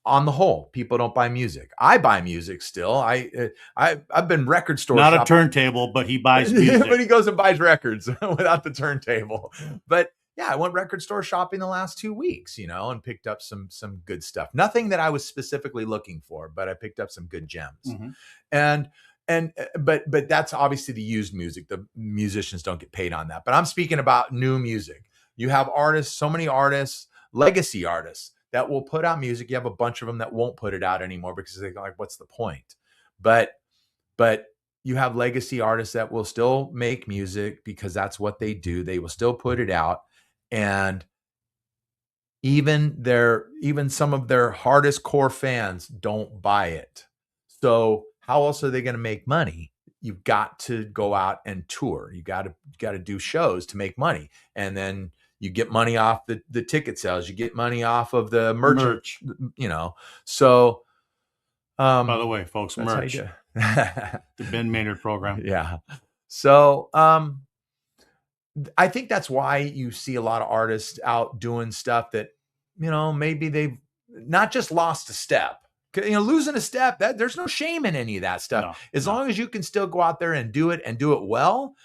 on the whole, people don't buy music. I buy music still. I've been record store not shopping. a turntable, but he buys music. But he goes and buys records without the turntable. But yeah, I went record store shopping the last 2 weeks, and picked up some good stuff. Nothing that I was specifically looking for, but I picked up some good gems. Mm-hmm. But that's obviously the used music. The musicians don't get paid on that. But I'm speaking about new music. You have artists, so many artists, legacy artists that will put out music. You have a bunch of them that won't put it out anymore because they're like, what's the point? But you have legacy artists that will still make music because that's what they do. They will still put it out. And even some of their hardest core fans don't buy it. So how else are they going to make money? You've got to go out and tour. You got to do shows to make money. And then you get money off the ticket sales. You get money off of the merch. So by the way, folks, merch. The Ben Maynard Program. Yeah. So I think that's why you see a lot of artists out doing stuff that, maybe they've not just lost a step. Losing a step, there's no shame in any of that stuff. As long as you can still go out there and do it well,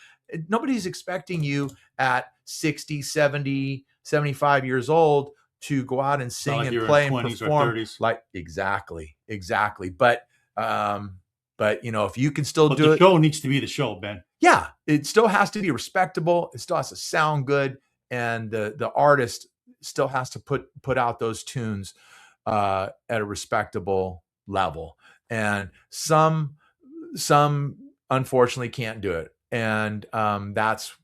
nobody's expecting you at 60, 70, 75 years old to go out and sing and play and perform. Like exactly. But if you can still do it, the show needs to be the show, Ben. Yeah, it still has to be respectable. It still has to sound good, and the artist still has to put out those tunes at a respectable level. And some unfortunately can't do it, and that's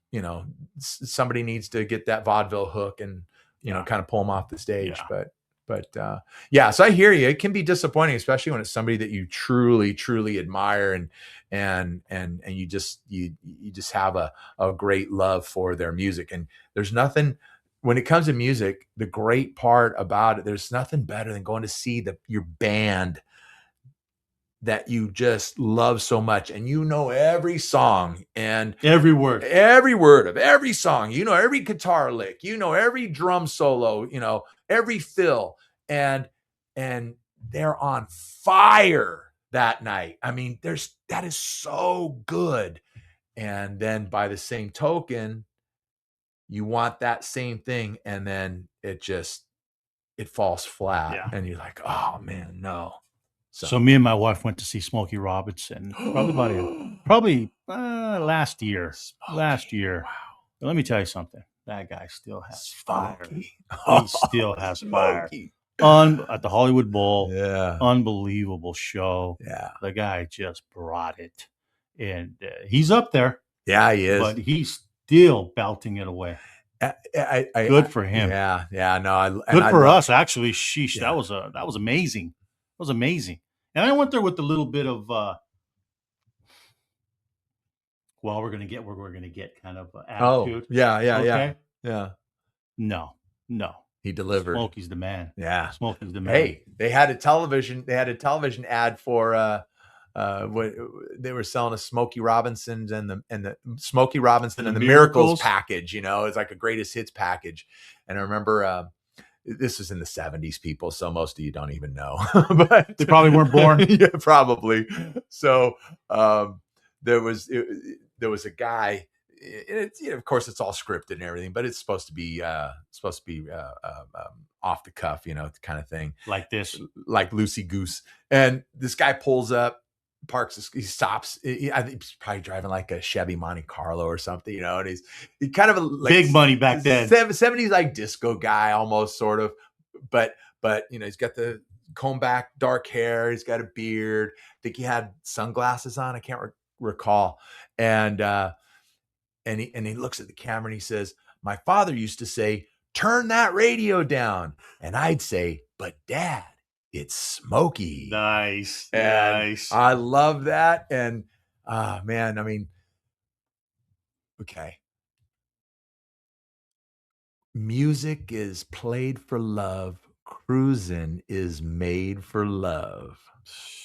somebody needs to get that vaudeville hook and Yeah. kind of pull them off the stage. Yeah. But yeah, so I hear you. It can be disappointing, especially when it's somebody that you truly, truly admire and you just have a great love for their music. And there's nothing when it comes to music, the great part about it, there's nothing better than going to see your band that you just love so much, and every song and Every word of every song, every guitar lick, every drum solo, every fill, and they're on fire that night. I mean, that is so good. And then by the same token, you want that same thing, and then it falls flat. Yeah. And you're like, oh man, no. So me and my wife went to see Smokey Robinson probably last year. Wow. But let me tell you something. That guy still has fire. He still has fire. At the Hollywood Bowl. Yeah. Unbelievable show. Yeah. The guy just brought it. And he's up there. Yeah, he is. But he's still belting it away. Good for him. Yeah. Yeah. No, good for us, actually. Sheesh. Yeah. That was amazing. It was amazing. And I went there with a little bit of we're gonna get kind of attitude. Oh, yeah. No. He delivered. Smokey's the man. Yeah. Smokey's the man. Hey, they had a television ad for what they were selling a Smokey Robinson's and the Smokey Robinson and the Miracles package, it's like a greatest hits package. And I remember this was in the 70s, people, so most of you don't even know. But they probably weren't born. Yeah, probably. So there was a guy. Of course, it's all scripted and everything, but it's supposed to be off the cuff, kind of thing, like this, like loosey goose. And this guy pulls up, parks, he stops. I think he's probably driving like a Chevy Monte Carlo or something, and he kind of like big money back then, 70s like disco guy almost, sort of, but he's got the comb back dark hair, he's got a beard. I think he had sunglasses on, I can't recall. And he looks at the camera and he says, "My father used to say, 'Turn that radio down.' And I'd say, 'But Dad, it's Smokey.'" Nice. I love that. And man, I mean, okay. Music is played for love. Cruising is made for love.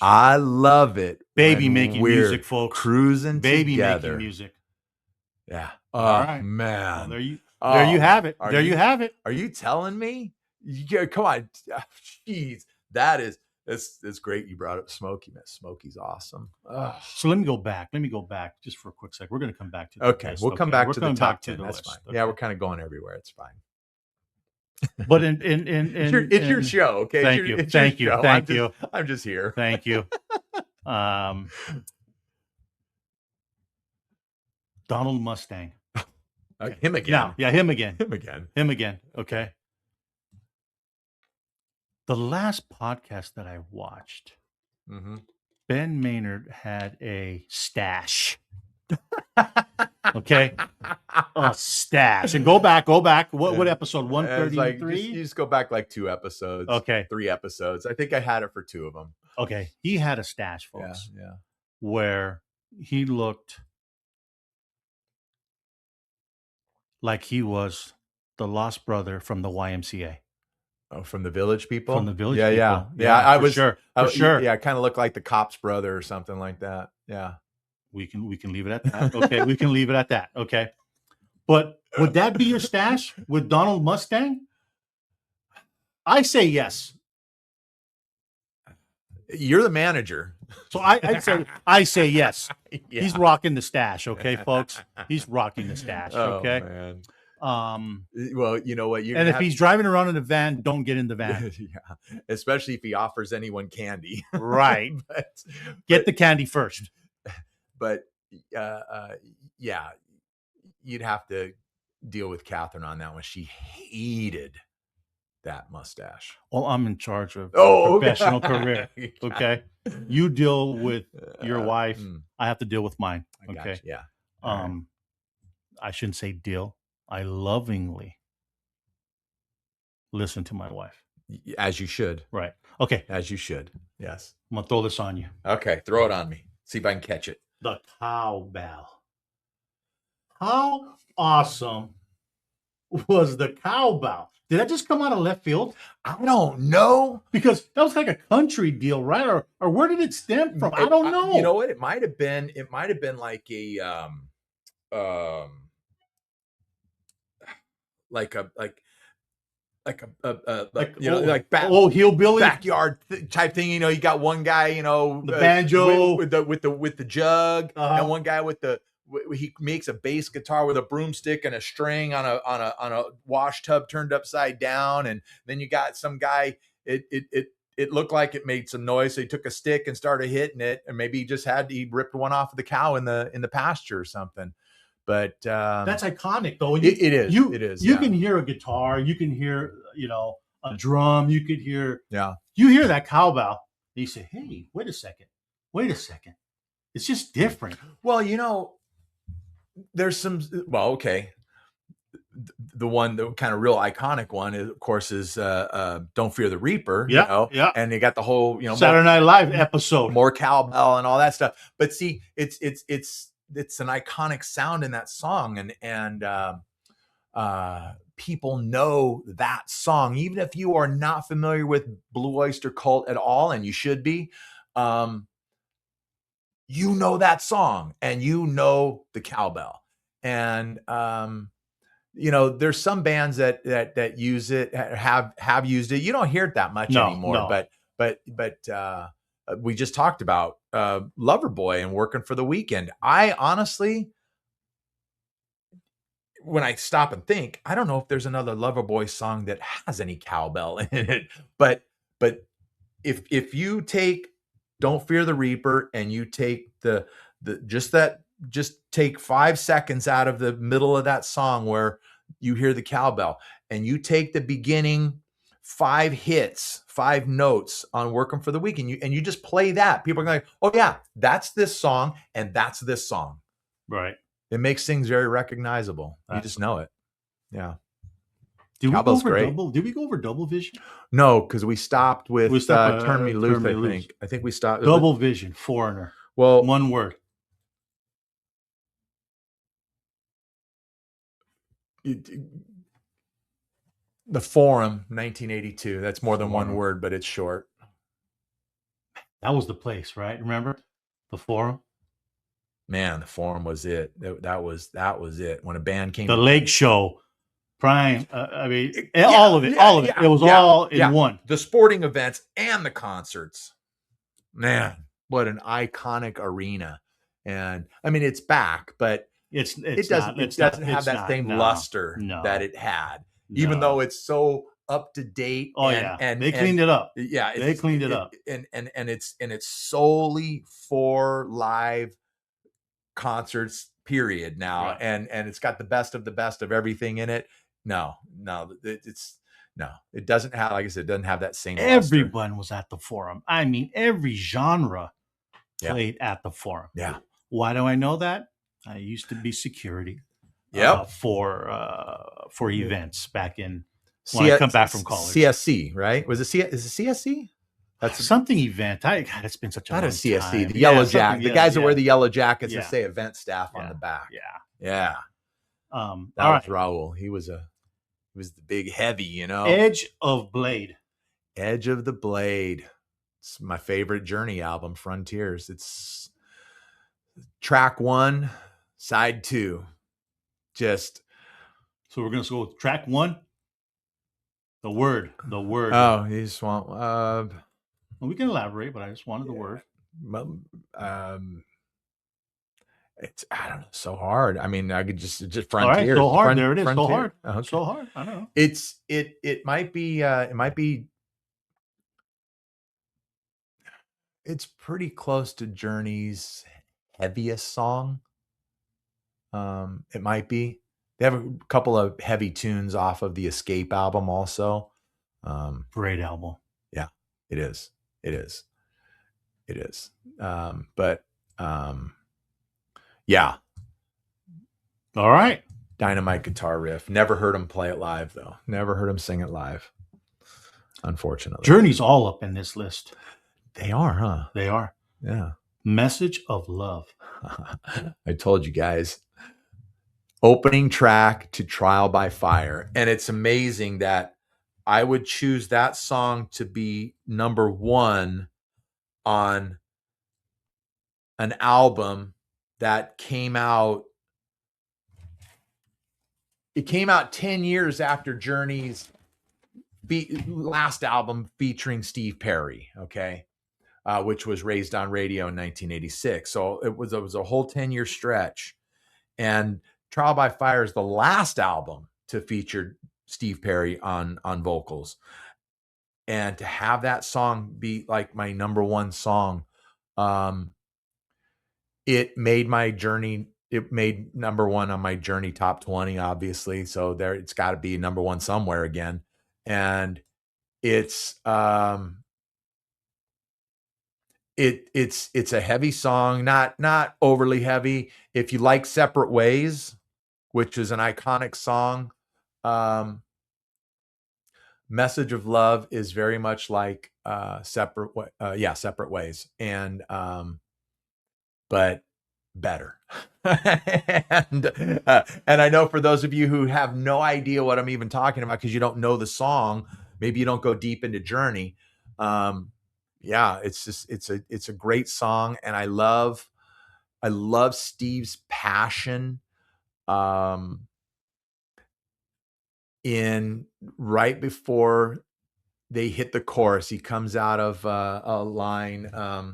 I love it. Baby making music, folks. Cruising baby together. Making music. Yeah. All right. Man. Well, there you have it. You have it. Are you telling me? Come on. Jeez. It's great you brought up Smokey, man. Smokey's awesome. So let me go back just for a quick sec. We're going to come back to the okay. list. We'll come back to the top 10. That's fine. Okay. Yeah, we're kind of going everywhere. It's fine. But it's your show, okay? Thank you. I'm just here. Thank you. Donald Mustang. Okay. Him again. Him again. Him again. Okay. The last podcast that I watched, Ben Maynard had a stash. Okay, a stash. And go back. What episode? 133. You just go back like 2 episodes. Okay, 3 episodes. I think I had it for 2 of them. Okay, he had a stash, folks. Yeah. Where he looked like he was the lost brother from the YMCA. Oh, from the Village People? From the Village People. Yeah. I was sure. Yeah, kind of looked like the Cop's brother or something like that. Yeah. We can leave it at that. Okay, we can leave it at that. Okay. But would that be your stash with Donald Mustang? I say yes. You're the manager. So I say yes. Yeah. He's rocking the stash, okay, folks? He's rocking the stash, okay? Oh, man. Well, you know what? If he's driving around in a van, don't get in the van. Yeah, especially if he offers anyone candy. Right. Get the candy first. But yeah, you'd have to deal with Catherine on that one. She hated that mustache. Well, I'm in charge of professional career. Okay, you deal with your wife. I have to deal with mine. Okay, yeah. I shouldn't say deal. I lovingly listen to my wife. As you should. Right. Okay. As you should. Yes. I'm going to throw this on you. Okay. Throw it on me. See if I can catch it. The cowbell. How awesome was the cowbell? Did that just come out of left field? I don't know. Because that was like a country deal, right? Or where did it stem from? I don't know. You know what? It might have been like a like hillbilly backyard type thing. You know, you got one guy, you know, the banjo with the jug, and one guy with he makes a bass guitar with a broomstick and a string on a wash tub turned upside down, and then you got some guy. It looked like it made some noise, so he took a stick and started hitting it, and maybe he ripped one off of the cow in the pasture or something. But that's iconic, though. It is. You can hear a guitar, you can hear a drum, you could hear you hear that cowbell. And you say, hey, wait a second, it's just different. Well, there's some. Well, okay. The kind of real iconic one, of course, is "Don't Fear the Reaper." Yeah. And they got the whole Saturday Night Live episode, more cowbell and all that stuff. But see, it's an iconic sound in that song, and people know that song, even if you are not familiar with Blue Oyster Cult at all, and you should be. You know that song, and you know the cowbell, and there's some bands that use it, have used it. You don't hear it that much anymore, but we just talked about Loverboy and Working for the Weekend. I honestly, when I stop and think, I don't know if there's another Loverboy song that has any cowbell in it, but if you take Don't Fear the Reaper and you take just take 5 seconds out of the middle of that song where you hear the cowbell, and you take the beginning 5 notes on Working for the Weekend, and you just play that, people are going, oh yeah, that's this song, and that's this song. Right. It makes things very recognizable. You just know it. Yeah. Did we go over Double Vision? No, because we stopped with Turn Me Loose. I think we stopped. Double Vision, Foreigner. Well, one word. The Forum, 1982. That's more than one word, but it's short. That was the place, right? Remember the Forum? Man, the Forum was it. That was it. When a band came, the Lake Show, Prime. All of it. It was all in one. The sporting events and the concerts. Man, what an iconic arena! And I mean, it's back, but it doesn't have that same luster that it had. Even though it's so up to date. And they cleaned it up. Yeah, they cleaned it up. And it's solely for live concerts, period, now. Right. And it's got the best of everything in it. It doesn't have, like I said, it doesn't have that same everyone luster. Was at the Forum. I mean, every genre played at the Forum. Yeah. Why do I know that? I used to be security for events back in when I come back from college. CSC, right? Is it CSC? That's something event. It's been such a long time. CSC, the yellow jacket. The guys that wear the yellow jackets that say event staff on the back. Yeah. That was Raul. He was the big heavy, Edge of Blade. Edge of the Blade. It's my favorite Journey album, Frontiers. It's track 1, side 2. So we're gonna go with track 1. The word. Oh, you just want. Well, we can elaborate, but I just wanted the word. It's so hard. I mean, I could just Frontiers. All right, so hard. There it is. Frontier. So hard. Oh, okay. So hard. I don't know. It might be. It's pretty close to Journey's heaviest song. It might be. They have a couple of heavy tunes off of the Escape album also. Great album. Yeah, it is. Yeah. All right. Dynamite guitar riff. Never heard him play it live, though. Never heard him sing it live. unfortunately. Journey's all up in this list. They are, huh? They are. Yeah. Message of Love. I told you guys. Opening track to Trial by Fire. And it's amazing that I would choose that song to be number one on an album that came out. It came out 10 years after Journey's last album featuring Steve Perry, okay, which was Raised on Radio in 1986. So it was a whole 10-year stretch. And Trial by Fire is the last album to feature Steve Perry on vocals. And to have that song be like my number one song, it made my Journey, it made number one on my Journey top 20, obviously. So there, it's got to be number one somewhere again. And it's it's a heavy song, not overly heavy. If you like Separate Ways, which is an iconic song, Message of Love is very much like Separate Ways, and but better. And I know for those of you who have no idea what I'm even talking about because you don't know the song, maybe you don't go deep into Journey. Yeah, it's a great song, and I love Steve's passion. In right before they hit the chorus, he comes out of a line. I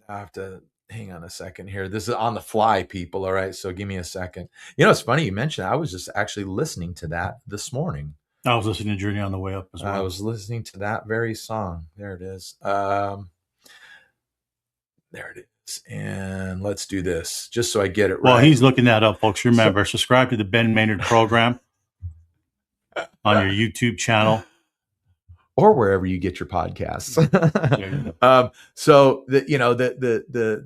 have to hang on a second here. This is on the fly, people. All right, so give me a second. You know, it's funny you mentioned. I was just actually listening to that this morning. I was listening to Journey on the way up as well. I was listening to that very song. There it is. There it is. And let's do this just so I get it right. Well, he's looking that up, folks. Remember, subscribe to the Ben Maynard Program on your YouTube channel. Or wherever you get your podcasts. So the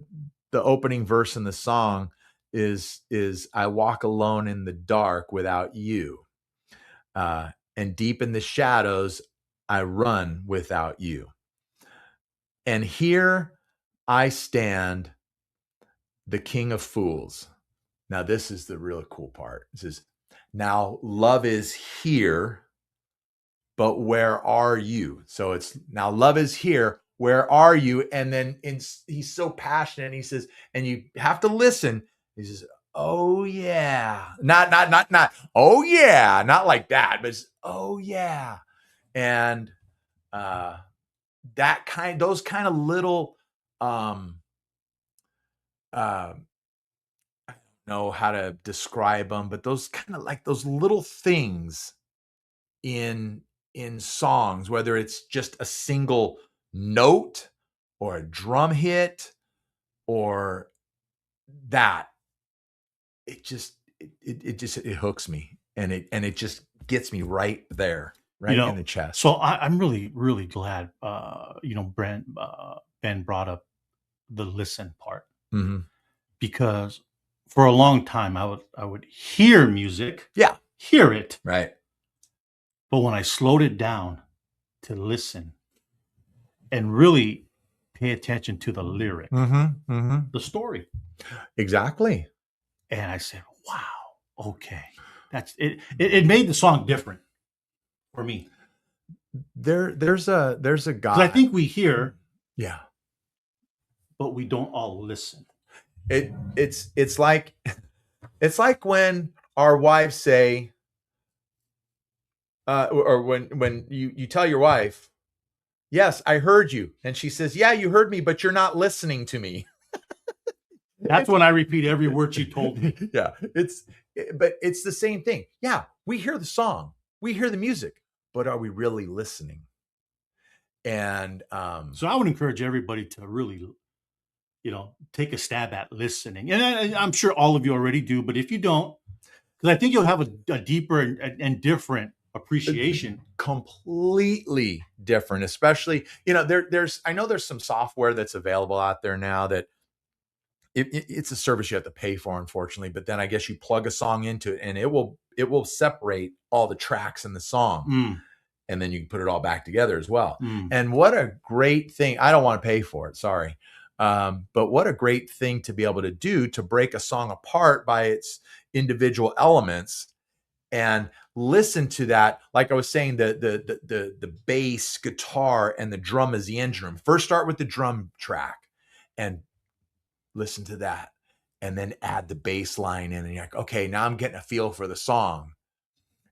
opening verse in the song is I walk alone in the dark without you. And deep in the shadows, I run without you. And here I stand, the king of fools. Now, this is the real cool part. It says, now love is here, but where are you? So it's now love is here. Where are you? And then he's so passionate. He says, and you have to listen. He says, oh yeah, not, oh yeah, not like that, but it's, oh yeah. And, those kind of little, I don't know how to describe them, but those kind of like those little things in songs, whether it's just a single note or a drum hit or that, it hooks me, and it just gets me right there, right in the chest. So I'm really, really glad, Ben brought up the listen part, because for a long time I would hear music, hear it, right. But when I slowed it down to listen and really pay attention to the lyric, the story. Exactly. And I said, wow, okay. That's it. It made the song different for me. There's a guy. I think we hear, but we don't all listen. It's like when our wives say, or when you tell your wife, yes, I heard you. And she says, yeah, you heard me, but you're not listening to me. That's when I repeat every word she told me. Yeah, but it's the same thing. Yeah, we hear the song, we hear the music, but are we really listening? And so I would encourage everybody to really, take a stab at listening. And I'm sure all of you already do, but if you don't, because I think you'll have a deeper and different appreciation. Completely different, especially, I know there's some software that's available out there now that it's a service you have to pay for, unfortunately, but then I guess you plug a song into it and it will separate all the tracks in the song. and then you can put it all back together as well. Mm. And what a great thing. I don't want to pay for it, sorry. But what a great thing to be able to do, to break a song apart by its individual elements and listen to that. Like I was saying, the bass, guitar, and the drum is the engine room. First start with the drum track and listen to that, and then add the bass line in, and you're like, okay, now I'm getting a feel for the song.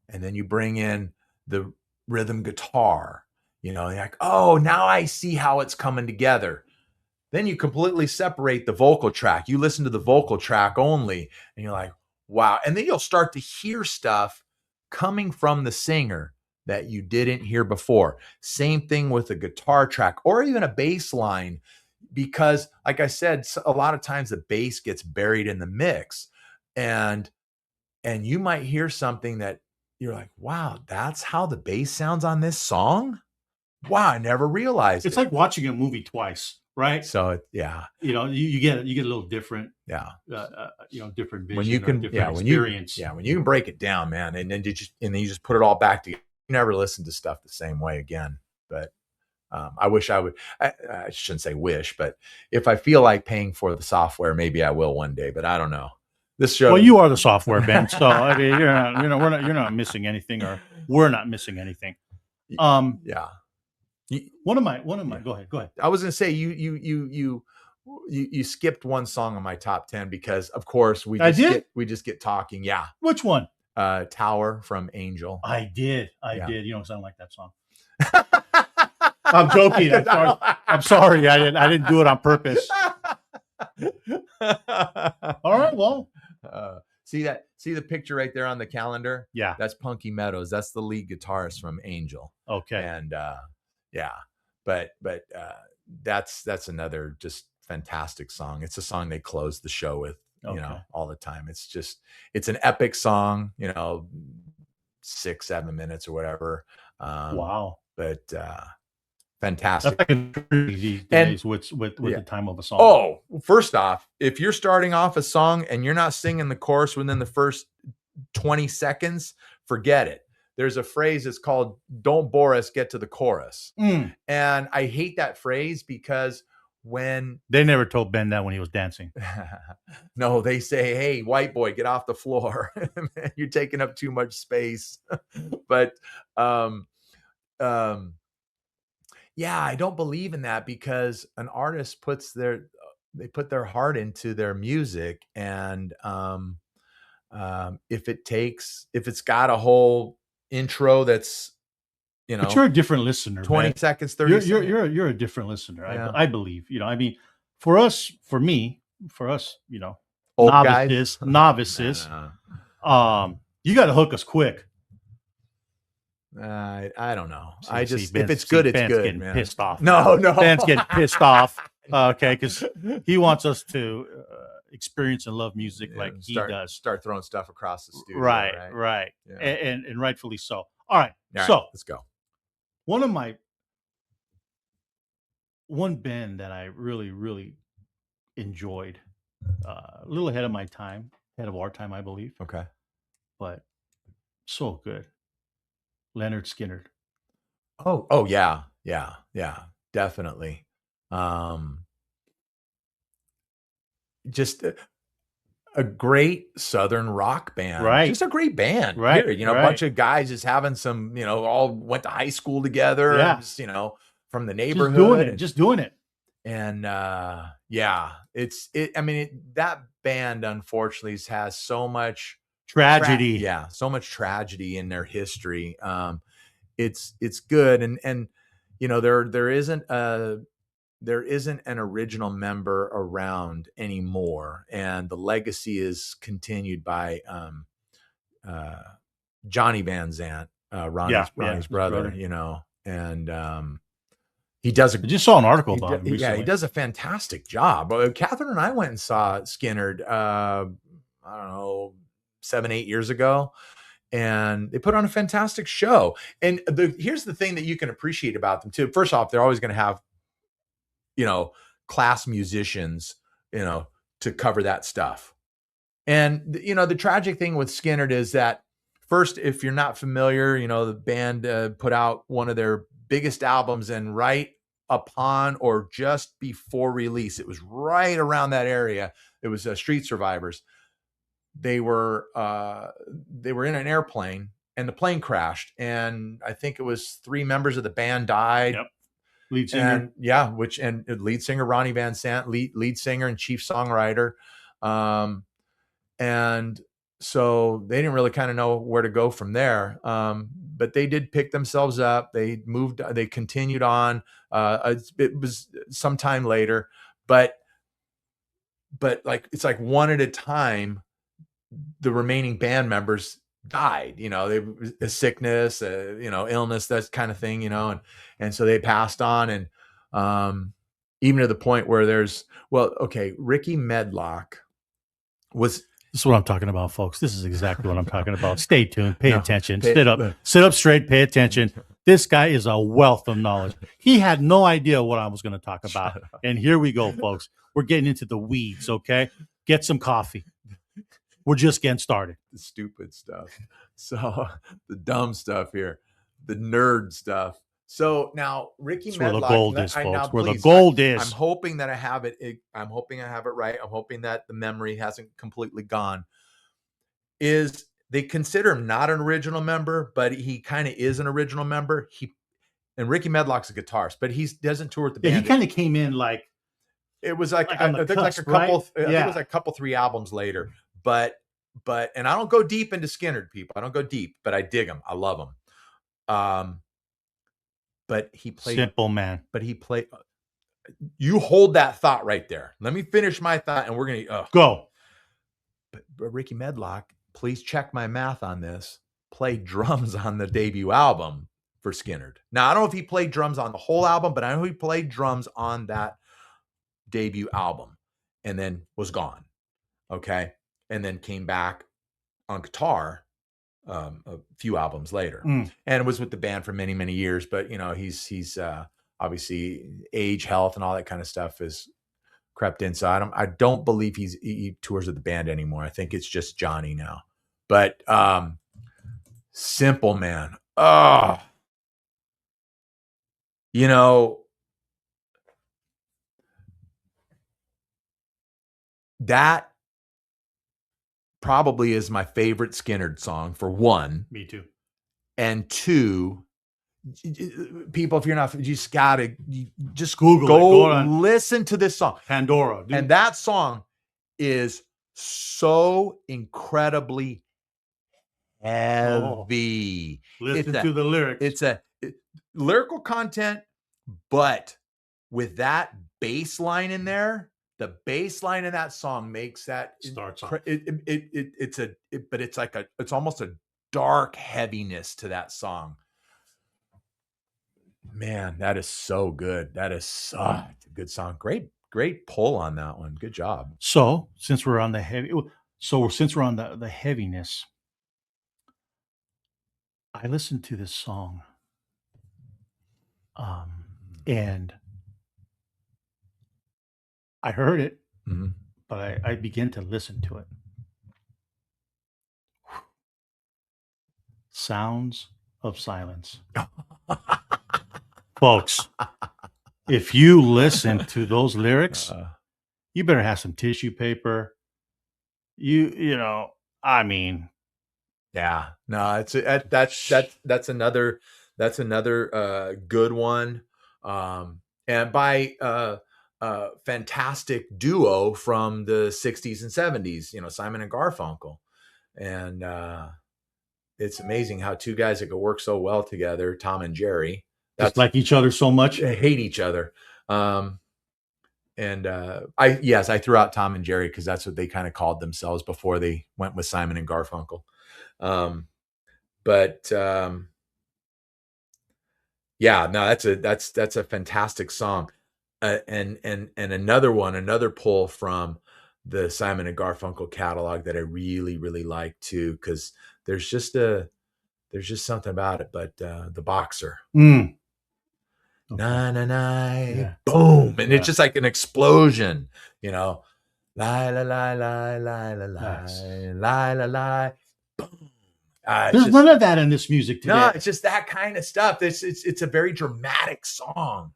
And then you bring in the rhythm guitar, you're like, oh, now I see how it's coming together. Then you completely separate the vocal track. You listen to the vocal track only, and you're like, wow. And then you'll start to hear stuff coming from the singer that you didn't hear before. Same thing with a guitar track or even a bass line, because like I said, a lot of times the bass gets buried in the mix, and you might hear something that you're like, wow, that's how the bass sounds on this song. Wow, I never realized It's it. like watching a movie twice, right? So yeah, you get a little different, yeah, different vision, when you can, different experience. when you can break it down, man, and then you just put it all back together. You never listen to stuff the same way again. But I wish I would. I shouldn't say wish, but if I feel like paying for the software, maybe I will one day. But I don't know. This show. Well, you are the software, Ben. So I mean, you're not missing anything, or we're not missing anything. Yeah. One of my. Go ahead. I was going to say you skipped one song on my top 10 because, of course, we just get talking. Yeah. Which one? Tower from Angel. I did. You don't sound like that song. I'm joking. I'm sorry. I didn't do it on purpose. All right. Well, see the picture right there on the calendar? Yeah. That's Punky Meadows. That's the lead guitarist from Angel. Okay. And yeah, but that's another just fantastic song. It's a song they close the show with, all the time. It's an epic song, 6-7 minutes or whatever. Wow. But fantastic. These days with the time of a song. Oh, first off, if you're starting off a song and you're not singing the chorus within the first 20 seconds, forget it. There's a phrase that's called "Don't bore us, get to the chorus." And I hate that phrase because when they never told Ben that when he was dancing. No, they say, "Hey, white boy, get off the floor. You're taking up too much space." But yeah, I don't believe in that, because an artist put their heart into their music, and if it's got a whole intro that's but you're a different listener. 20 man. seconds, 30 seconds. You're a different listener. Yeah. I believe. I mean, for us, Old novices, you got to hook us quick. I don't know. If it's good, it's Ben's good, getting man. pissed off. No. Ben's getting pissed off. Okay, because he wants us to experience and love music like he does. Start throwing stuff across the studio. Right. Yeah. And rightfully so. All right. So let's go. One band that I really, really enjoyed, a little ahead of my time, ahead of our time, I believe. Okay. But so good. Leonard Skinner. Oh yeah, definitely. Just a great Southern rock band, right? Just a great band, right? Period. A bunch of guys just having some, all went to high school together, just, from the neighborhood, just doing it. And yeah, I mean, that band unfortunately has so much tragedy. So much tragedy in their history. It's good, and there isn't an original member around anymore, and the legacy is continued by Johnny Van Zant, Ronnie's brother, and he does. I just saw an article about him. Yeah, he does a fantastic job. Catherine and I went and saw Skinner. I don't know, 7-8 years ago. And they put on a fantastic show. And here's the thing that you can appreciate about them too. First off, they're always going to have, class musicians, to cover that stuff. And, the tragic thing with Skinner is that first, if you're not familiar, the band put out one of their biggest albums, and right upon or just before release, it was right around that area. It was Street Survivors. They were in an airplane, and the plane crashed, and I think it was 3 members of the band died. Yep. Lead singer. And lead singer Ronnie Van Sant, lead singer and chief songwriter. And so they didn't really kind of know where to go from there. But they did pick themselves up. They continued on. It was sometime later, but like, it's like one at a time, the remaining band members died, a sickness, illness, that kind of thing, and so they passed on. And even to the point where Ricky Medlock was. This is what I'm talking about, folks. This is exactly what I'm talking about. Stay tuned. Pay attention. Sit up straight. Pay attention. This guy is a wealth of knowledge. He had no idea what I was going to talk about. And here we go, folks. We're getting into the weeds, okay? Get some coffee. We're just getting started. The stupid stuff. So the dumb stuff here. The nerd stuff. So now Ricky Medlock. Where the gold is, folks. Where the gold is. I'm hoping that I have it. I'm hoping I have it right. I'm hoping that the memory hasn't completely gone. They consider him not an original member, but he kind of is an original member. And Ricky Medlock's a guitarist, but he doesn't tour with the band. Yeah, he kind of came in like. It was like I think like a couple. Right? I think it was like a couple 3 albums later. But and I don't go deep into Skynyrd, people. I don't go deep, but I dig them. I love them. But he played simple, man. But he played. You hold that thought right there. Let me finish my thought, and we're gonna go. But Ricky Medlock, please check my math on this. Played drums on the debut album for Skynyrd. Now I don't know if he played drums on the whole album, but I know he played drums on that debut album, and then was gone. Okay, and then came back on guitar. A few albums later, and was with the band for many, many years. But he's obviously age, health, and all that kind of stuff is crept in. So I don't believe he tours with the band anymore. I think it's just Johnny now. But Simple Man, that probably is my favorite Skynyrd song, for one. Me too. And 2, people, if you're not, you just gotta just Google go listen to this song, Pandora. Dude. And that song is so incredibly heavy. Listen to the lyrics. It's lyrical content, but with that bass line in there. The bass line in that song makes that starts off. But it's almost a dark heaviness to that song. Man, that is so good. That is such a good song. Great pull on that one. Good job. So since we're on the heaviness, I listened to this song, and I heard it, but I began to listen to it. Sounds of Silence. Folks, if you listen to those lyrics, you better have some tissue paper. I mean. Yeah. No, that's another good one. And by fantastic duo from the 60s and 70s, Simon and Garfunkel. And it's amazing how 2 guys that could work so well together, Tom and Jerry, just like each other so much. They hate each other. And I threw out Tom and Jerry because that's what they kind of called themselves before they went with Simon and Garfunkel. That's a fantastic song. And another pull from the Simon and Garfunkel catalog that I really, really like too, because there's just something about it. But the Boxer, okay. boom, and it's just like an explosion, la la la la la la la la la la, boom, There's none of that in this music today. No, it's just that kind of stuff. It's a very dramatic song,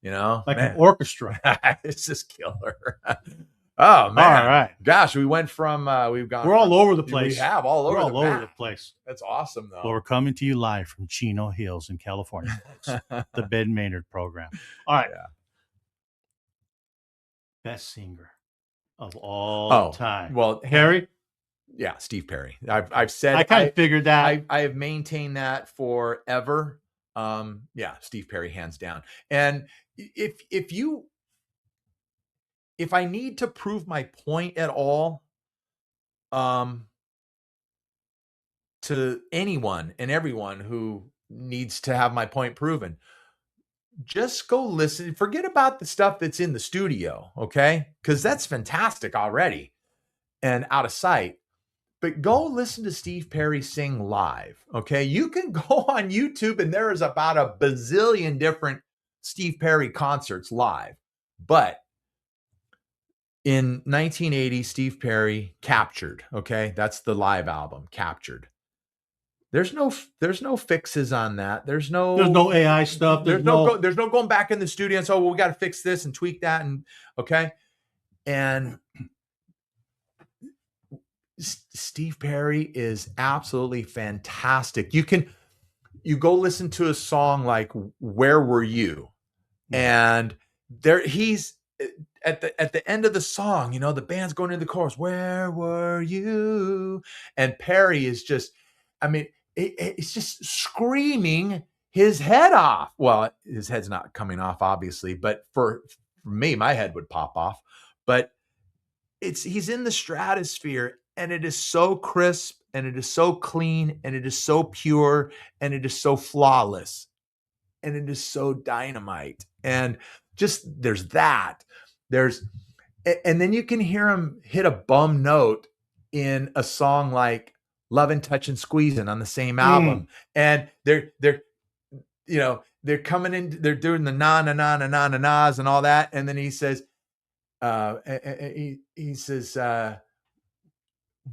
you know, like man. an orchestra. It's just killer. Oh man! All right, gosh, we went from we've gone. We're all over the place. We have all over. We're the all over map. the place. That's awesome, though. Well, we're coming to you live from Chino Hills in California, folks. The Ben Maynard Program. All right. Yeah. Best singer of all time. Well, Harry. Yeah, Steve Perry. I've said I kind of figured that. I have maintained that forever. Yeah, Steve Perry, hands down. And if I need to prove my point at all, to anyone and everyone who needs to have my point proven, just go listen. Forget about the stuff that's in the studio, okay? Because that's fantastic already and out of sight. But go listen to Steve Perry sing live, okay? You can go on YouTube and there is about a bazillion different Steve Perry concerts live. But in 1980, Steve Perry Captured, okay? That's the live album, Captured. There's no fixes on that. There's no AI stuff. There's no going back in the studio and so we got to fix this and tweak that and okay. And Steve Perry is absolutely fantastic. You go listen to a song like "Where Were You," and there he's at the end of the song. You know, the band's going into the chorus. "Where were you?" And Perry is just, I mean, it's just screaming his head off. Well, his head's not coming off, obviously, but for me, my head would pop off. But he's in the stratosphere. And it is so crisp, and it is so clean, and it is so pure, and it is so flawless, and it is so dynamite. And just there's that. And then you can hear him hit a bum note in a song like "Lovin', Touchin', Squeezin' on the same album. And they're coming in, they're doing the na na na na na na nas and all that. And then he says,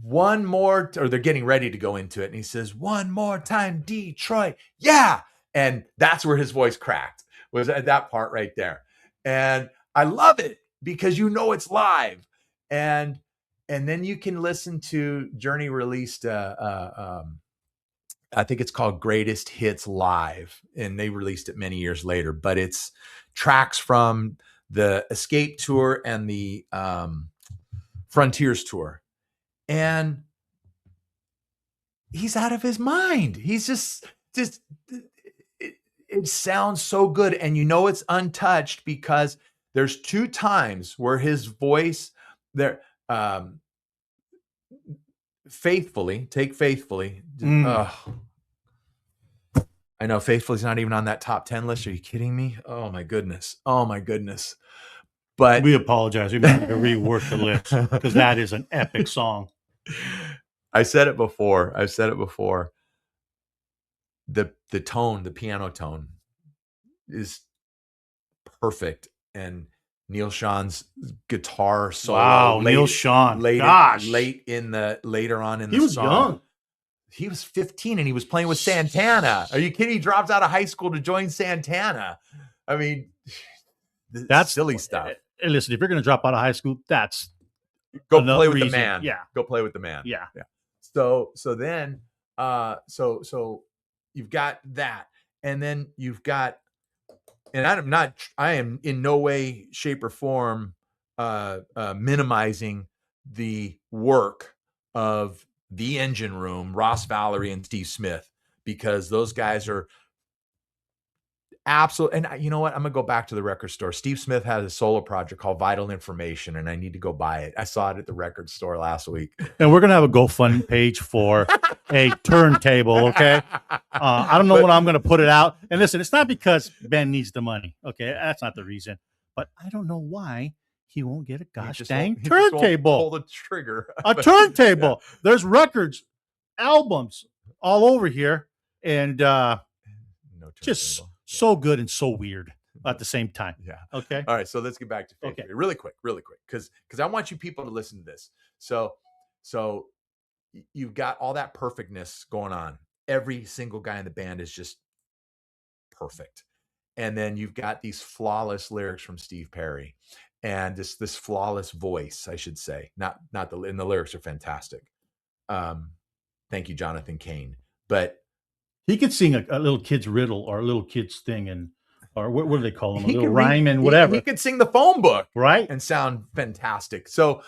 one more, or they're getting ready to go into it. And he says, "One more time, Detroit. Yeah." And that's where his voice cracked, was at that part right there. And I love it because you know it's live. And then you can listen to Journey released, I think it's called Greatest Hits Live. And they released it many years later, but it's tracks from the Escape Tour and the Frontiers Tour. And he's out of his mind. He's just it sounds so good. And you know it's untouched because there's two times where his voice there faithfully. I know Faithfully's not even on that top 10 list. Are you kidding me? Oh my goodness. But we apologize. We might have to rework the list because that is an epic song. I've said it before. The tone, the piano tone is perfect. And Neil Sean's guitar solo. Wow, Neil Sean. Later on in the song. He was young. He was 15 and he was playing with Santana. Are you kidding? He drops out of high school to join Santana. I mean, that's silly stuff. Hey, listen, if you're going to drop out of high school, that's go play with the man. Yeah. Go play with the man. Yeah. So then, so you've got that. And then you've got, and I am in no way, shape or form, minimizing the work of the Engine Room, Ross Valerie and Steve Smith, because those guys are absolutely. And you know what? I'm going to go back to the record store. Steve Smith has a solo project called Vital Information, and I need to go buy it. I saw it at the record store last week. And we're going to have a GoFundMe page for a turntable, okay? I don't know when I'm going to put it out. And listen, it's not because Ben needs the money, okay? That's not the reason. But I don't know why he won't get a gosh dang turntable. Pull the trigger. A turntable. Yeah. There's records, albums all over here. And just so good and so weird at the same time. Yeah. Okay. All right. So let's get back to Faith really quick, because I want you people to listen to this. So you've got all that perfectness going on. Every single guy in the band is just perfect. And then you've got these flawless lyrics from Steve Perry, and this flawless voice, I should say. Not the and the lyrics are fantastic. Thank you, Jonathan Cain. But he could sing a little kid's riddle or a little kid's thing, and or what do they call them? A he little could rhyme and whatever. He could sing the phone book, right? And sound fantastic. So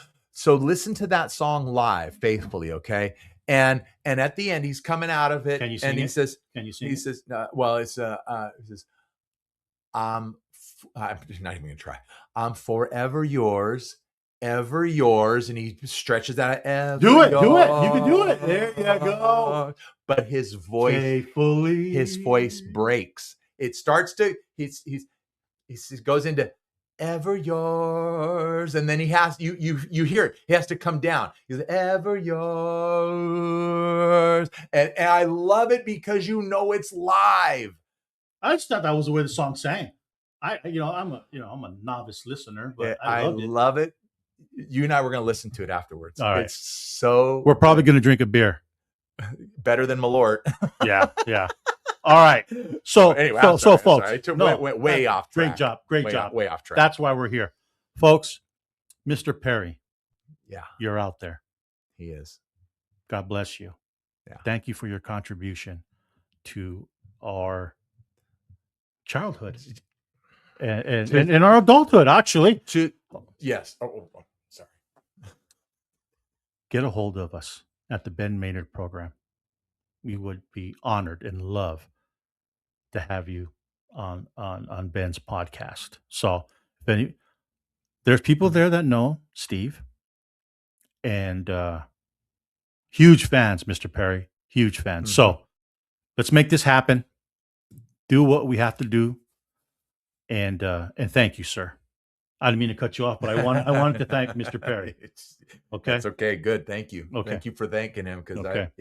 listen to that song live faithfully, okay? And at the end, he's coming out of it, Can you sing and he it? says, Can you sing? He says, well, it's he says, I'm not even gonna try. I'm forever yours, ever yours, and he stretches that. Do it. You can do it. There you go. But his voice, his voice breaks. It starts to. He goes into ever yours, and then he has you hear it. He has to come down. He's ever yours, and I love it because it's live. I just thought that was the way the song sang. I'm a novice listener, but I love it. You and I were going to listen to it afterwards. All right. It's so. We're probably going to drink a beer. Better than Malort. Yeah. All right. So anyway, folks, I went way off track. Great job. Way off track. That's why we're here, folks. Mr. Perry. Yeah, you're out there. He is. God bless you. Yeah. Thank you for your contribution to our childhood and our adulthood, actually. Yes. Sorry. Get a hold of us at the Ben Maynard Program. We would be honored and love to have you on Ben's podcast. So there's people there that know Steve, and huge fans, Mr. Perry, huge fans. Mm-hmm. So let's make this happen. Do what we have to do. And thank you, sir. I didn't mean to cut you off, but I wanted to thank Mr. Perry. Okay. That's okay. Good. Thank you. Okay. Thank you for thanking him. Because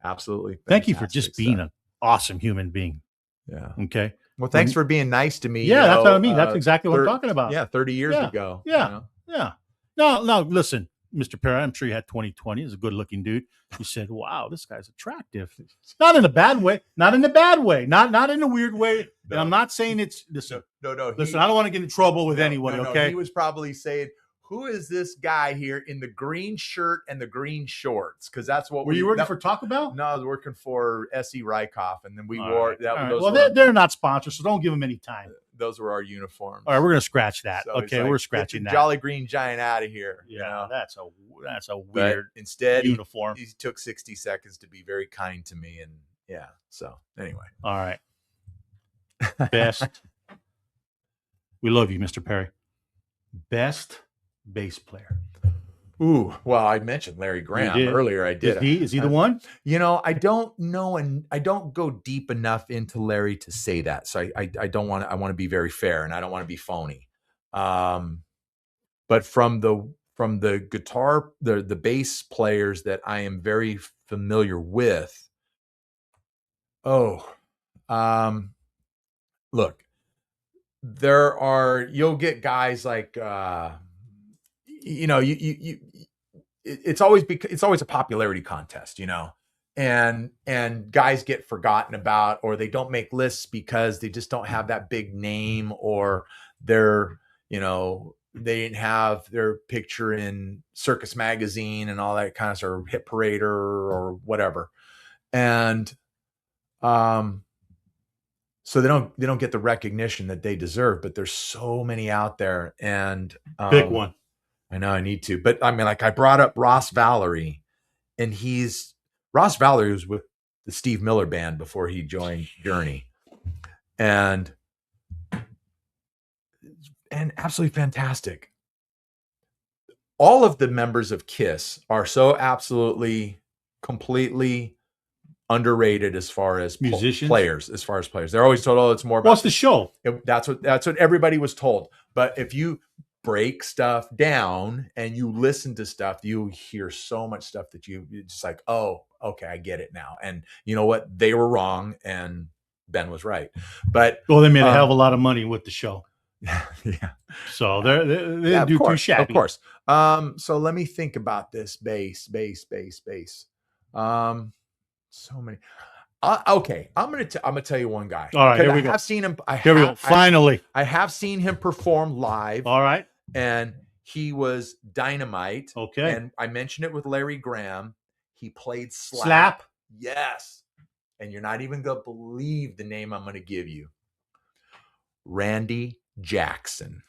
absolutely. Thank you for just being an awesome human being. Yeah. Okay. Well, thanks for being nice to me. Yeah, that's what I mean. That's exactly what I'm talking about. Yeah, 30 years ago. Yeah. Yeah. No, listen, Mr. Perry, I'm sure you had 2020. He's a good-looking dude. You said, wow, this guy's attractive. Not in a bad way. Not in a bad way. Not in a weird way. No. And I'm not saying it's listen. No. Listen, I don't want to get in trouble with anyone, okay? He was probably saying, who is this guy here in the green shirt and the green shorts? Because that's what were you working for Taco Bell? No, I was working for S.E. Rykoff, and then we all wore right. that. Right. Well, they're not sponsors, so don't give them any time. Those were our uniforms. All right, we're gonna scratch that. So okay, we're scratching that. Jolly Green Giant out of here. Yeah, that's a weird instead uniform. He took 60 seconds to be very kind to me, and So anyway, all right. Best. We love you, Mr. Perry. Best bass player. Ooh, well, I mentioned Larry Graham earlier. I did. Is he the one? I don't know, and I don't go deep enough into Larry to say that. So I don't want to. I want to be very fair, and I don't want to be phony. But from the guitar, the bass players that I am very familiar with. Look, you'll get guys like. It's always a popularity contest, and guys get forgotten about, or they don't make lists because they just don't have that big name, or they didn't have their picture in Circus Magazine and all that kind of stuff, or Hit Parader or whatever. And, so they don't get the recognition that they deserve, but there's so many out there, and pick one. I know I need to, but I mean, like I brought up Ross Valerie, and Ross Valerie was with the Steve Miller Band before he joined Journey, and absolutely fantastic. All of the members of Kiss are so absolutely, completely underrated as far as musicians, players. They're always told, "Oh, it's more about what's the show." That's what everybody was told. But if you break stuff down and you listen to stuff, you hear so much stuff that you're just like, oh, okay, I get it now. And you know what? They were wrong, and Ben was right. But they made a hell of a lot of money with the show. Yeah. So Yeah. they Yeah, didn't of do too course. Of shabby. course. So let me think about this bass. So many. Okay, I'm gonna tell you one guy All right, because here I we go. have seen him. Here we go. Finally. I have seen him perform live, All right. and he was dynamite. Okay. And I mentioned it with Larry Graham. He played Slap. Yes, and you're not even gonna believe the name I'm gonna give you. Randy Jackson.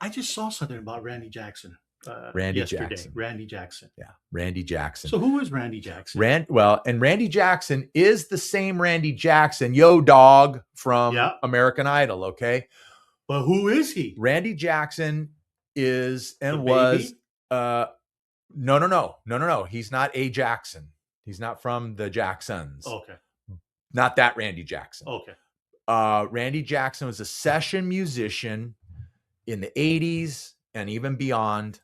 I just saw something about Randy Jackson Randy yesterday. Jackson. Randy Jackson. Yeah, Randy Jackson. So who is Randy Jackson? And Randy Jackson is the same Randy Jackson, Yo Dog from Yeah. American Idol, okay? But who is he? Randy Jackson is and The was baby? no. He's not a Jackson. He's not from the Jacksons. Okay. Not that Randy Jackson. Okay. Randy Jackson was a session musician in the 80s and even beyond,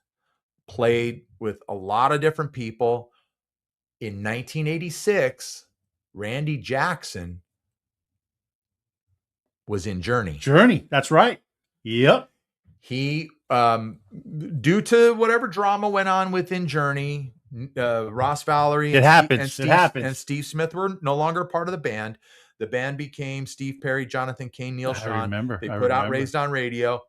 played with a lot of different people. In 1986, Randy Jackson was in Journey. Journey. That's right. Yep. He, due to whatever drama went on within Journey, Ross Valerie and Steve Smith were no longer part of the band. The band became Steve Perry, Jonathan Cain, Neil Schon. I remember. They put out Raised on Radio.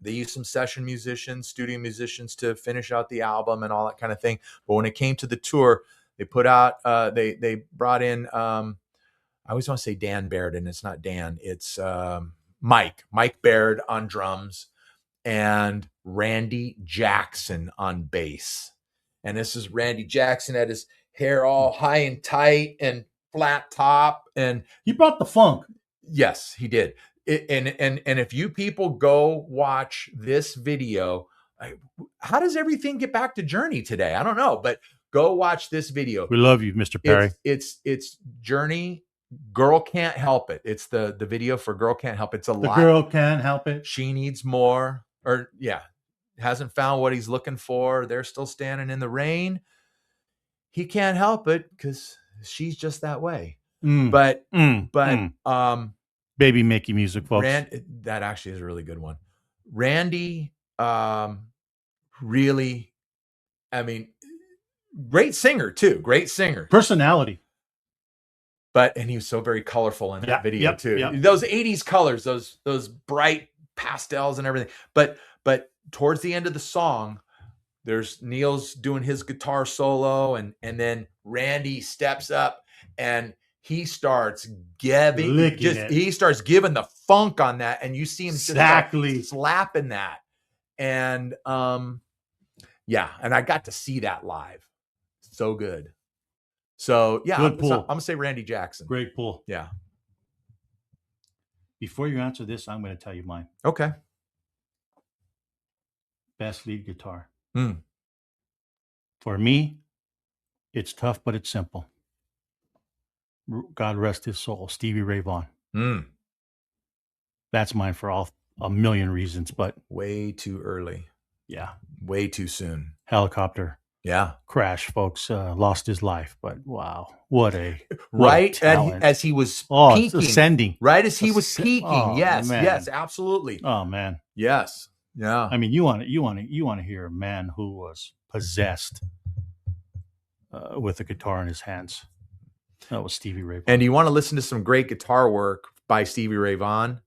They used some session musicians, studio musicians to finish out the album and all that kind of thing. But when it came to the tour, they put out, they brought in, I always want to say Dan Baird, and it's not Dan. It's Mike Baird on drums and Randy Jackson on bass. And this is Randy Jackson had his hair all high and tight and flat top. And he brought the funk. Yes, he did. And if you people go watch this video, how does everything get back to Journey today? I don't know, but go watch this video. We love you, Mr. Perry. It's Journey. Girl Can't Help It. It's the video for Girl Can't Help It. It's a lot. Girl Can't Help It. She Needs More. Or yeah, hasn't found what he's looking for. They're still standing in the rain. He can't help it because she's just that way. But Baby Mickey music, folks. That actually is a really good one. Randy, really, I mean, great singer too. Great singer. Personality. And he was so very colorful in that video too. Yep. Those 80s colors, those bright pastels and everything. But towards the end of the song, there's Neil's doing his guitar solo, and then Randy steps up and he starts giving the funk on that, and you see him slapping that. And and I got to see that live. So good. So yeah, I'm gonna say Randy Jackson. Great pull. Yeah. Before you answer this, I'm going to tell you mine. Okay. Best lead guitar. For me, it's tough, but it's simple. God rest his soul, Stevie Ray Vaughan. That's mine for a million reasons, but way too early. Yeah. Way too soon. Helicopter. Yeah. Crash, folks. Lost his life, but wow. What a talent. As he was peaking. Ascending. Right as he was peaking. Yes, absolutely. Oh man. Yes. Yeah. I mean, you want to hear a man who was possessed with a guitar in his hands. That was Stevie Ray Vaughan. And you want to listen to some great guitar work by Stevie Ray Vaughan?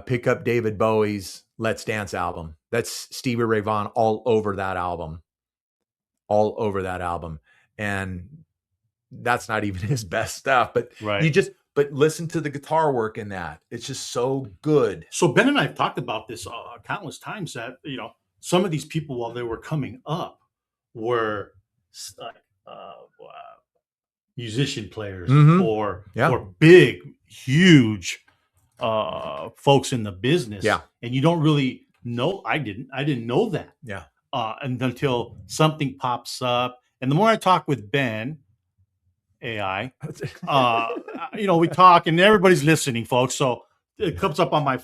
Pick up David Bowie's Let's Dance album. That's Stevie Ray Vaughan all over that album. All over that album. And that's not even his best stuff, but but listen to the guitar work in that. It's just so good. So Ben and I have talked about this countless times that, some of these people while they were coming up were musician players or big, huge folks in the business. Yeah. And you don't really know. I didn't know that. Yeah. And until something pops up. And the more I talk with Ben, AI, we talk and everybody's listening, folks. So it comes up on my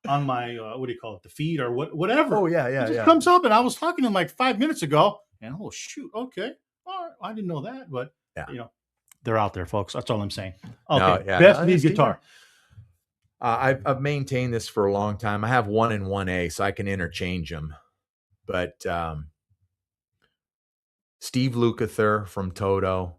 what do you call it? The feed or whatever. Oh yeah. It just comes up, and I was talking to him like 5 minutes ago, and oh shoot, okay, all right, I didn't know that, but they're out there, folks. That's all I'm saying. No, Okay, yeah, best no, lead Steve, guitar. I've maintained this for a long time. I have 1 and 1A, so I can interchange them. But Steve Lukather from Toto,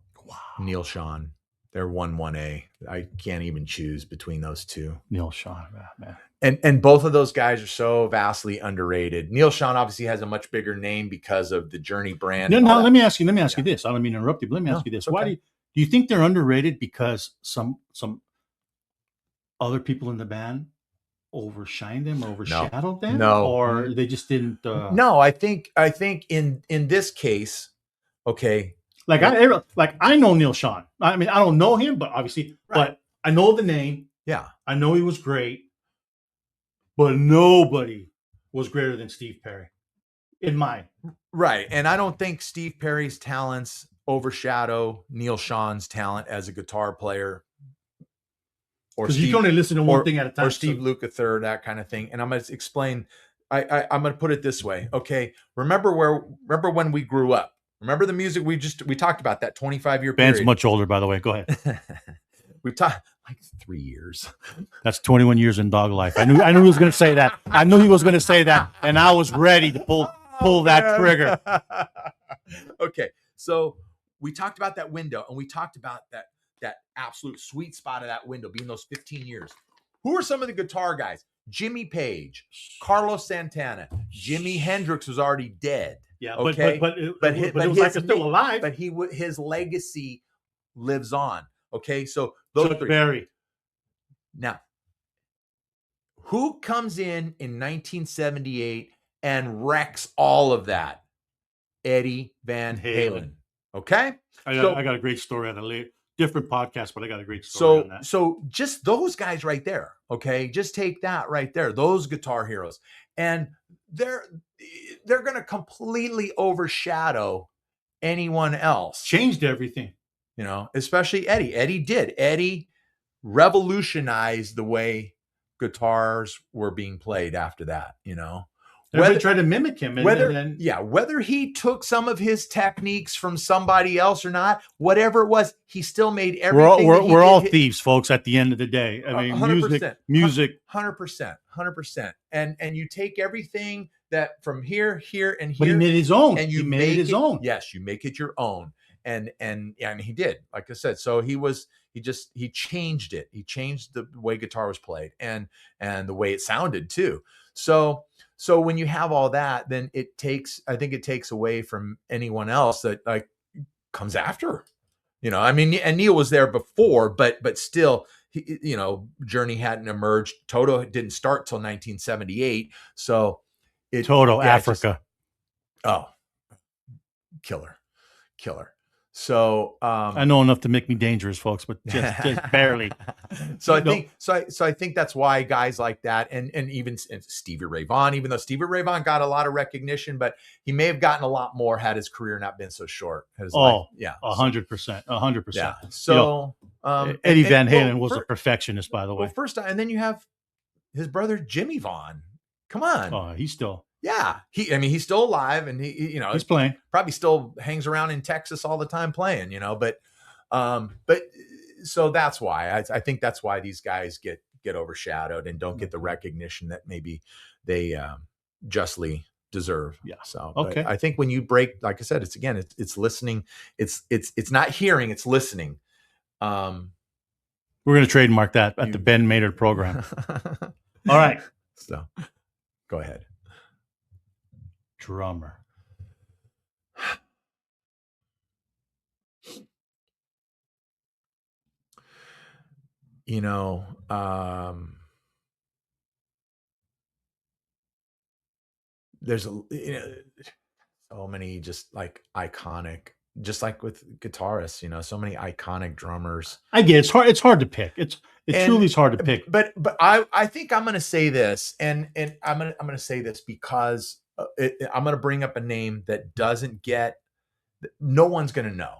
Neil Schon, they're 1A. I can't even choose between those two. Neil Schon, man. And both of those guys are so vastly underrated. Neil Schon obviously has a much bigger name because of the Journey brand. Now, let me ask you this. I don't mean to interrupt you, but let me ask you this. Okay. Why do you think they're underrated? Because some other people in the band overshined them, overshadowed them? No. Or they just didn't No, I think in this case, okay. Like I know Neil Schon. I mean, I don't know him, but obviously, but I know the name. Yeah. I know he was great, but nobody was greater than Steve Perry in mine. Right. And I don't think Steve Perry's talents overshadow Neil Schon's talent as a guitar player. Because you can only listen to one thing at a time. Or Steve Lukather, that kind of thing. And I'm going to explain. I'm going to put it this way. Okay. Remember when we grew up? Remember the music we talked about, that 25-year period. Ben's much older, by the way. Go ahead. We've talked like 3 years. That's 21 years in dog life. I knew he was going to say that. I knew he was going to say that, and I was ready to pull that trigger. Okay, so we talked about that window, and we talked about that absolute sweet spot of that window being those 15 years. Who are some of the guitar guys? Jimmy Page, Carlos Santana, Jimi Hendrix was already dead. Yeah, okay, but it was like it's still alive. But his legacy lives on. Okay, so those Chuck three. Berry. Now, who comes in 1978 and wrecks all of that? Eddie Van Halen. Okay, I got a great story on a later, different podcast, but I got a great story on that. So just those guys right there. Okay, just take that right there. Those guitar heroes, and they're going to completely overshadow anyone else. Changed everything. You know, especially Eddie. Eddie revolutionized the way guitars were being played after that, you know. Everybody tried to mimic him. Whether he took some of his techniques from somebody else or not, whatever it was, he still made everything. We're all thieves, folks, at the end of the day. I mean, 100%, music. 100%. And you take everything that from here, and here. But he made his own. And you made it his own. Yes, you make it your own. And he did, like I said. So he changed it. He changed the way guitar was played and the way it sounded too. So when you have all that, then I think it takes away from anyone else that like comes after, you know. I mean, and Neil was there before, but still, you know, Journey hadn't emerged. Toto didn't start till 1978. So Africa. Killer. So I know enough to make me dangerous, folks, but just barely. So I think that's why guys like that, and even Stevie Ray Vaughan, even though Stevie Ray Vaughan got a lot of recognition, but he may have gotten a lot more had his career not been so short. 100%. Yeah. So Eddie Van Halen was a perfectionist, by the way. Well, first time, and then you have his brother Jimmy Vaughan. Come on. Oh, he's still. Yeah, he's still alive, and he's playing. Probably still hangs around in Texas all the time playing, you know. But so that's why I think that's why these guys get overshadowed and don't get the recognition that maybe they justly deserve. Yeah. So okay, I think when you break, like I said, it's listening. It's not hearing, it's listening. We're gonna trademark that at the Ben Maynard Program. All right. So go ahead. Drummer. You know, there's so many just like iconic, just like with guitarists, you know, so many iconic drummers. I get it. It's hard to pick. It truly is hard to pick. But I think I'm going to say this, and I'm going to say this because I'm going to bring up a name that no one's going to know.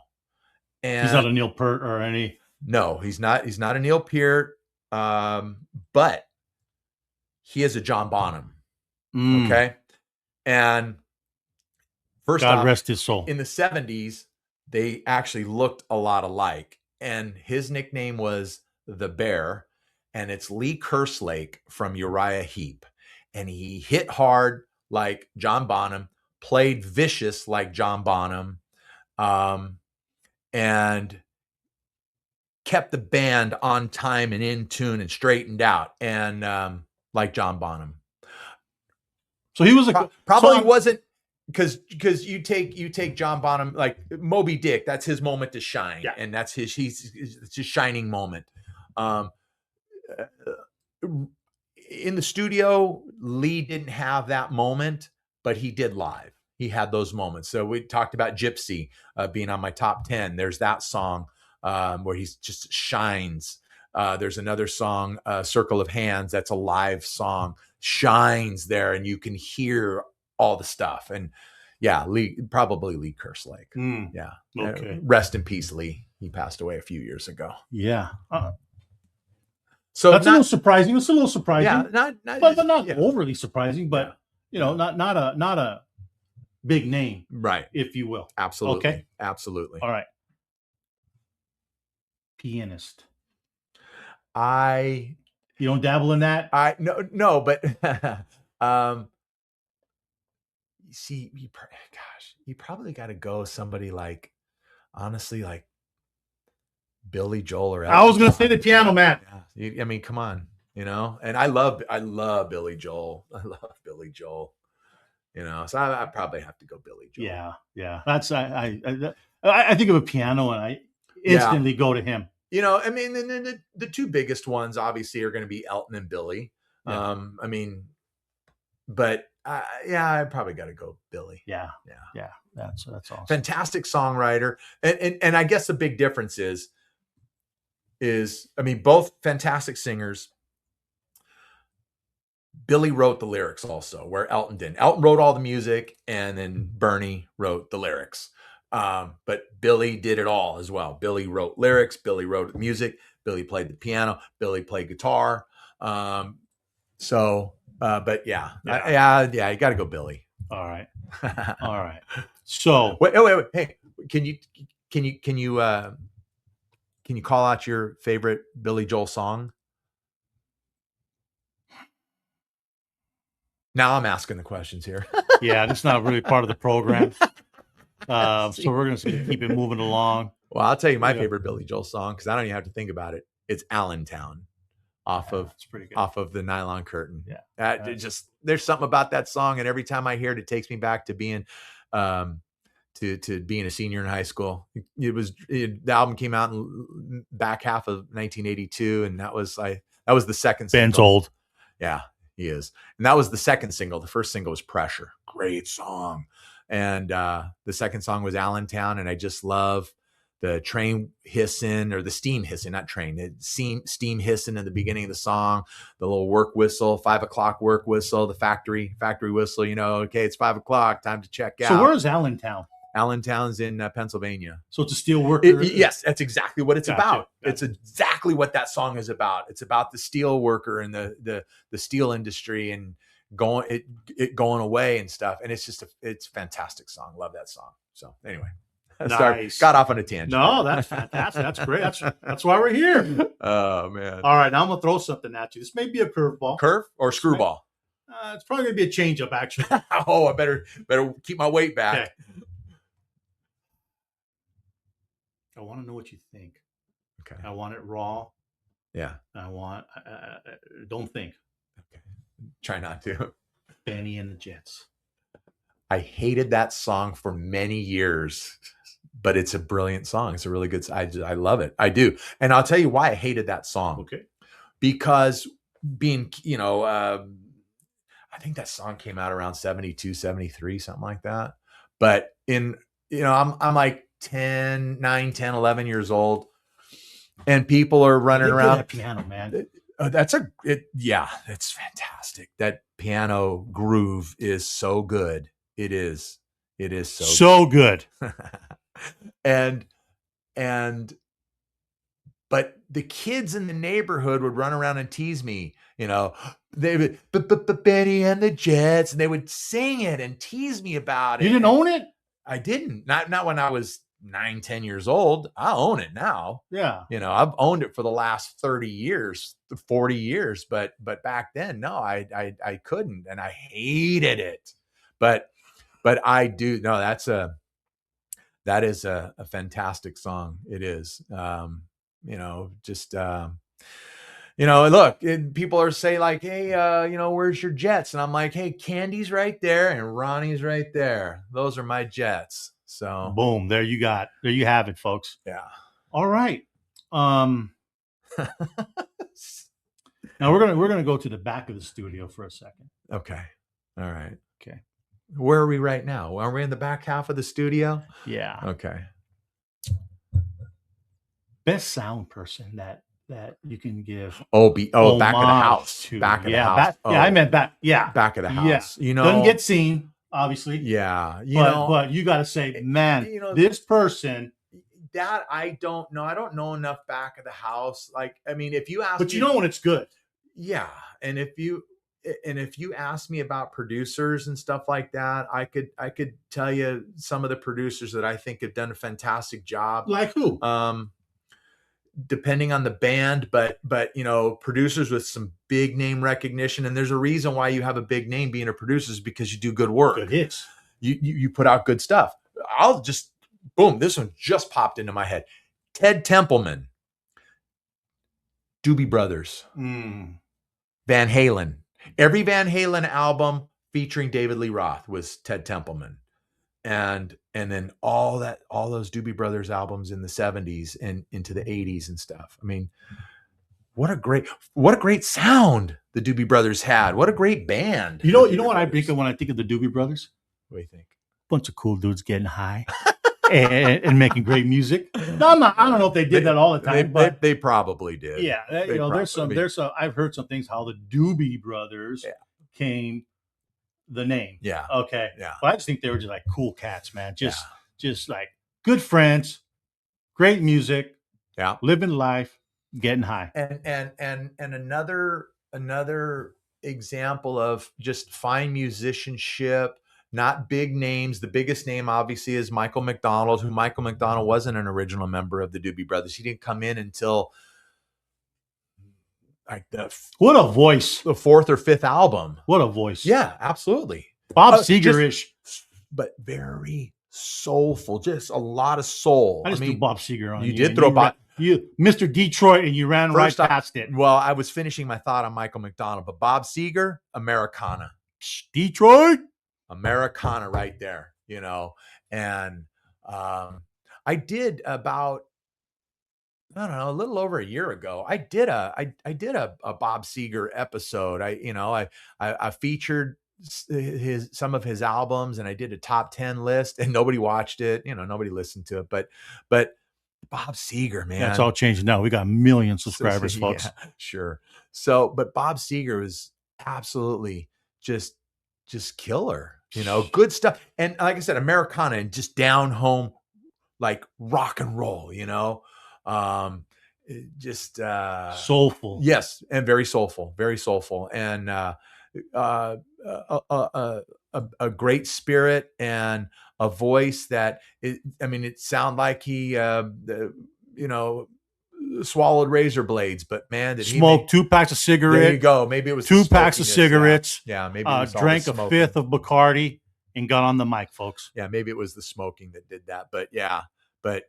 And he's not a Neil Peart or any. No, he's not. He's not a Neil Peart, but he is a John Bonham. Okay, and first, God rest his soul. In the 70s, they actually looked a lot alike, and his nickname was the Bear, and it's Lee Kerslake from Uriah Heep. And he hit hard like John Bonham, played vicious like John Bonham, and kept the band on time and in tune and straightened out, and like John Bonham. So he was probably wasn't, because you take John Bonham, like Moby Dick, that's his moment to shine, and that's it's his shining moment. In the studio, Lee didn't have that moment, but he did live. He had those moments. So we talked about Gypsy being on my top 10. There's that song where he just shines. There's another song, Circle of Hands. That's a live song, shines there, and you can hear all the stuff. And yeah, probably Lee Kerslake. Yeah. Okay. Rest in peace, Lee. He passed away a few years ago. Yeah. So that's a little surprising. It's a little surprising. Yeah, but not overly surprising. But not a big name, right? If you will. Absolutely. Okay. Absolutely. All right. Pianist. You don't dabble in that? No, but see, you probably got to go somebody like, honestly, like Billy Joel or Elton. I was going to say the Piano Man. Yeah. I mean, come on, and I love Billy Joel. I love Billy Joel. So I probably have to go Billy Joel. Yeah. That's I think of a piano and I instantly go to him. I mean, the two biggest ones obviously are going to be Elton and Billy. Yeah. I mean, but I probably got to go Billy. Yeah. That's awesome. Fantastic songwriter, and I guess the big difference is I mean, both fantastic singers. Billy wrote the lyrics also, where Elton didn't. Elton wrote all the music, and then Bernie wrote the lyrics. But Billy did it all as well. Billy wrote lyrics. Billy wrote music. Billy played the piano. Billy played guitar. But yeah, you got to go Billy. All right. All right. So wait. Hey, can you call out your favorite Billy Joel song? Now I'm asking the questions here. Yeah, that's not really part of the program. So we're going to keep it moving along. Well, I'll tell you my favorite Billy Joel song, because I don't even have to think about it. It's Allentown off of the Nylon Curtain. Yeah. There's something about that song, and every time I hear it takes me back to being to being a senior in high school. The album came out in back half of 1982, and that was the second single. Ben's old. Yeah, he is. And that was the second single. The first single was Pressure. Great song. And the second song was Allentown, and I just love the train hissing, or the steam hissing, not train, steam hissing in the beginning of the song, the little work whistle, 5 o'clock work whistle, the factory whistle, okay, it's 5 o'clock, time to check out. So where's Allentown? Allentown's in Pennsylvania. So it's a steel worker? Yes, that's exactly what it's about. It's exactly what that song is about. It's about the steel worker and the steel industry and going away and stuff. And it's a fantastic song. Love that song. So anyway, nice. Got off on a tangent. No, that's fantastic. That's great. That's why we're here. Oh man. All right, now I'm gonna throw something at you. This may be a curveball. Curve or screwball? It's probably gonna be a changeup, actually. Oh, I better keep my weight back. Okay. I want to know what you think. Okay. I want it raw. Yeah. I want. Don't think. Okay. Try not to. Benny and the Jets. I hated that song for many years, but it's a brilliant song. It's a really good. I love it. I do, and I'll tell you why I hated that song. Okay. Because being, I think that song came out around 72, 73, something like that. But I'm like 9, 10, 11 years old, and people are running around. That piano, man. It's fantastic. That piano groove is so good. It is so good. But the kids in the neighborhood would run around and tease me, they would, Benny and the Jets, and they would sing it and tease me about it. You didn't own it? I didn't. Not when I was 9-10 years old. I own it now. Yeah. You know, I've owned it for the last 30 years, 40 years, but back then, no, I couldn't, and I hated it. But I do. No, that is a fantastic song. It is. You know, just you know, look, people are saying like, hey, you know, where's your jets? And I'm like, hey, Candy's right there and Ronnie's right there. Those are my jets. So boom, there you have it, folks. yeah. All right. Now we're gonna go to the back of the studio for a second. Okay. All right. Okay. Where are we right now? Are we in the back half of the studio? Yeah. Okay. Best sound person that you can give. Back of the house. To. Back of yeah, the house. I meant back. Yeah. Back of the house. Yeah. You know, doesn't get seen, obviously. Yeah. But you got to say, man, you know, this person. That I don't know. I don't know enough back of the house. Like, I mean, if you ask But you know when it's good. Yeah. And if you ask me about producers and stuff like that, I could tell you some of the producers that I think have done a fantastic job. Like who? Depending on the band, but you know, producers with some big name recognition. And there's a reason why you have a big name being a producer, is because you do good work. Good hits. You put out good stuff. I'll just boom, this one just popped into my head. Ted Templeman, Doobie Brothers, Van Halen. Every Van Halen album featuring David Lee Roth was Ted Templeman. And then all those Doobie Brothers albums in the 70s and into the 80s and stuff. I mean, what a great sound the Doobie Brothers had. What a great band. You know what I think of when I think of the Doobie Brothers? What do you think? Bunch of cool dudes getting high and making great music. No, I don't know if they did that all the time, but they probably did. Yeah, you know, there's some. I've heard some things how the Doobie Brothers came the name. Yeah. Okay. Yeah. But I just think they were just like cool cats, man. Just like good friends, great music. Yeah. Living life, getting high. And another example of just fine musicianship, not big names. The biggest name obviously is Michael McDonald, who Michael McDonald wasn't an original member of the Doobie Brothers. He didn't come in until like what a voice. The fourth or fifth album. What a voice. Yeah, absolutely. Bob Seger-ish. But very soulful. Just a lot of soul. I just threw Bob Seger on you. You did throw Bob. You Mr. Detroit, and you ran right past it. Well, I was finishing my thought on Michael McDonald, but Bob Seger, Americana. Detroit? Americana right there, you know. And I did about, I don't know, a little over a year ago, I did a Bob Seger episode. I featured some of his albums, and I did a top 10 list, and nobody watched it. You know, nobody listened to it, but Bob Seger, man. That's all changed now. We got a million subscribers, folks. Yeah, sure. So, but Bob Seger was absolutely just killer, you know, good stuff. And like I said, Americana, and just down home, like rock and roll, you know, just soulful. Yes. And very soulful, and a great spirit and a voice that it sounded like he, you know, swallowed razor blades, but man, did smoked 2 packs of cigarettes. There you go. Maybe it was 2 packs of cigarettes. Yeah, maybe it was drank a fifth of Bacardi and got on the mic, folks. Yeah, maybe it was the smoking that did that. But yeah, but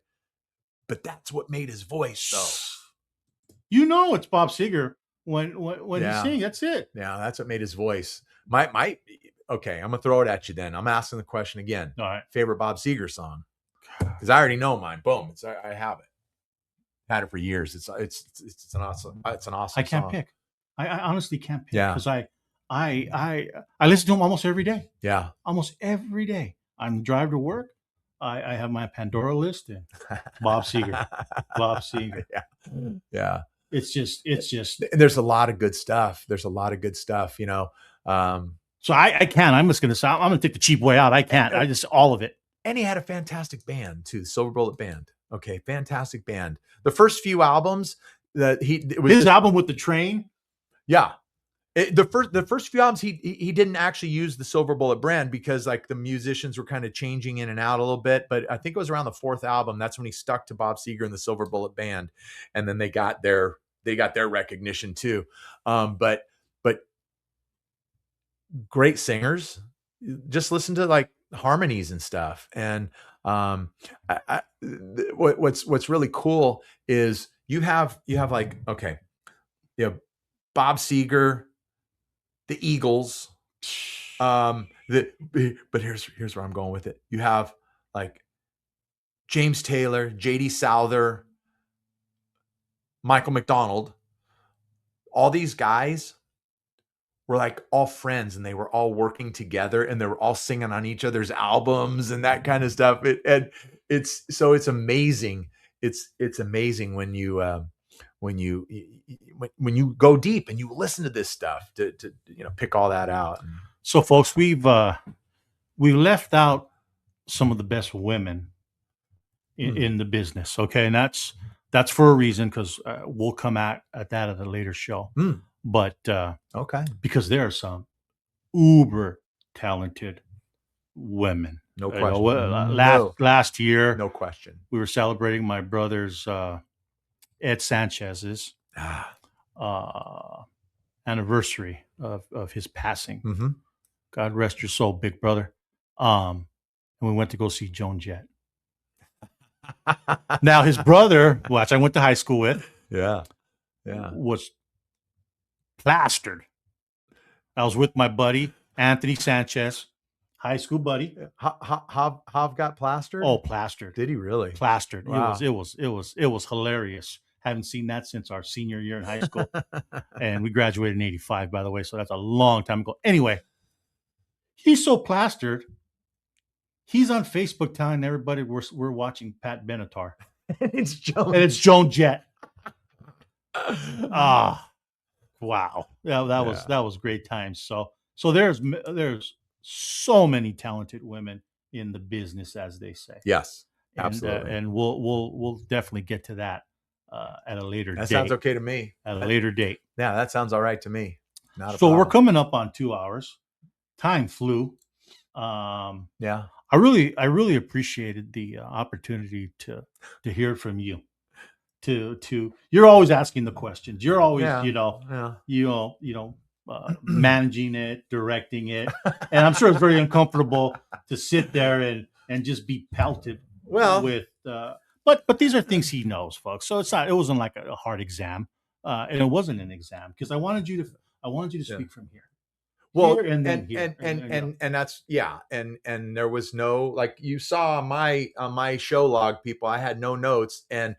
that's what made his voice though. You know, it's Bob Seger when he sings. That's it. Yeah, that's what made his voice. Okay, I'm gonna throw it at you then. I'm asking the question again. All right. Favorite Bob Seger song? Because I already know mine. Boom. I have it. Had it for years. It's an awesome. I can't song. pick. I honestly can't pick. Yeah. Because I listen to him almost every day. Yeah. Almost every day. On the drive to work, I have my Pandora list and Bob Seger. Bob Seger. Yeah. Yeah. It's just. There's a lot of good stuff. You know. So I can't. I'm just gonna say. I'm gonna take the cheap way out. I can't. I just all of it. And he had a fantastic band too, the Silver Bullet Band. Okay, fantastic band. The first few albums that his album with the train. Yeah, The first few albums he didn't actually use the Silver Bullet brand because like the musicians were kind of changing in and out a little bit. But I think it was around the fourth album that's when he stuck to Bob Seger and the Silver Bullet band, and then they got their recognition too. But great singers. Just listen to like harmonies and stuff. And what's really cool is you have like, okay, you know, Bob Seger, the Eagles. But here's where I'm going with it. You have like James Taylor, J.D. Souther, Michael McDonald. All these guys were like all friends, and they were all working together, and they were all singing on each other's albums and that kind of stuff. It's amazing. It's amazing when you when you go deep and you listen to this stuff to pick all that out. So, folks, we left out some of the best women in the business, okay, and that's for a reason, because we'll come at that at a later show. But Okay, because there are some uber talented women. no question. Last year, No question. we were celebrating my brother's Ed Sanchez's anniversary of his passing. Mm-hmm. God rest your soul, big brother. And we went to go see Joan Jett. Now his brother, which I went to high school with, Yeah. was plastered. I was with my buddy Anthony Sanchez, high school buddy. Hav got plastered. Oh, plastered. Did he really? Plastered. Wow. It was hilarious. Haven't seen that since our senior year in high school. And we graduated in 85, by the way, so that's a long time ago. Anyway, he's so plastered. He's on Facebook telling everybody we're watching Pat Benatar. It's Joan. And it's Joan Jett. Wow. Yeah, that was great times. So there's so many talented women in the business, as they say. Yes, absolutely. And we'll definitely get to that at a later date. That sounds okay to me. At a later date. Yeah, that sounds all right to me. Not a problem. We're coming up on 2 hours. Time flew. Yeah. I really appreciated the opportunity to hear from you. You're always asking the questions. You're always managing it, directing it, and I'm sure it's very uncomfortable to sit there and just be pelted with. But these are things he knows, folks. So it wasn't like a hard exam, and it wasn't an exam because I wanted you to speak from here. Well, here and then here. And that's and there was no, like you saw on my show log, people, I had no notes, and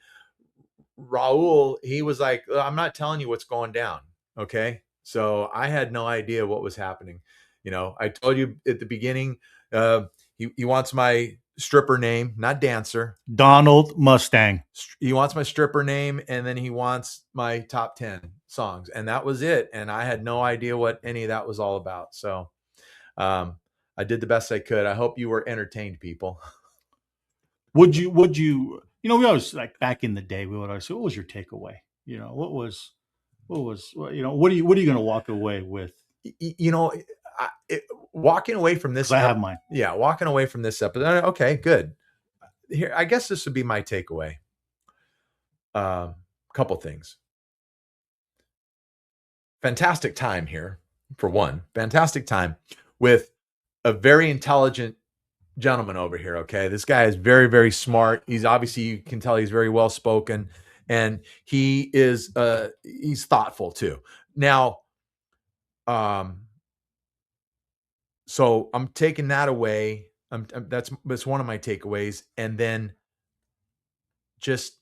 Raul, he was like, I'm not telling you what's going down. Okay. So I had no idea what was happening. I told you at the beginning, he wants my stripper name, not dancer. Donald Mustang. He wants my stripper name, and then he wants my top 10 songs, and that was it. And I had no idea what any of that was all about. So I did the best I could. I hope you were entertained, people. Would you we always, like back in the day, we would always say, what was your takeaway? What are you going to walk away with? Walking away from this, I have mine. Yeah, walking away from this episode. Okay, good. Here, I guess this would be my takeaway. Couple things. Fantastic time here, for one. Fantastic time with a very intelligent gentleman over here. Okay, this guy is very, very smart. He's obviously, you can tell he's very well spoken, and he is he's thoughtful too. Now, so I'm taking that away. That's one of my takeaways, and then just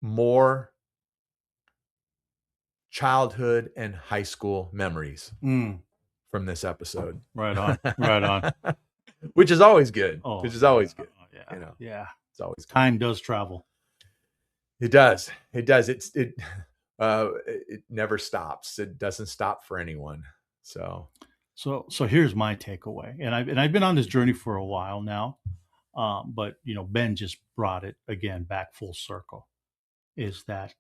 more childhood and high school memories from this episode. Right on. Which is always good. Which is always good. Yeah. It's always good. Time does travel. It does. It never stops. It doesn't stop for anyone. So here's my takeaway, and I've been on this journey for a while now, but Ben just brought it again back full circle. Is that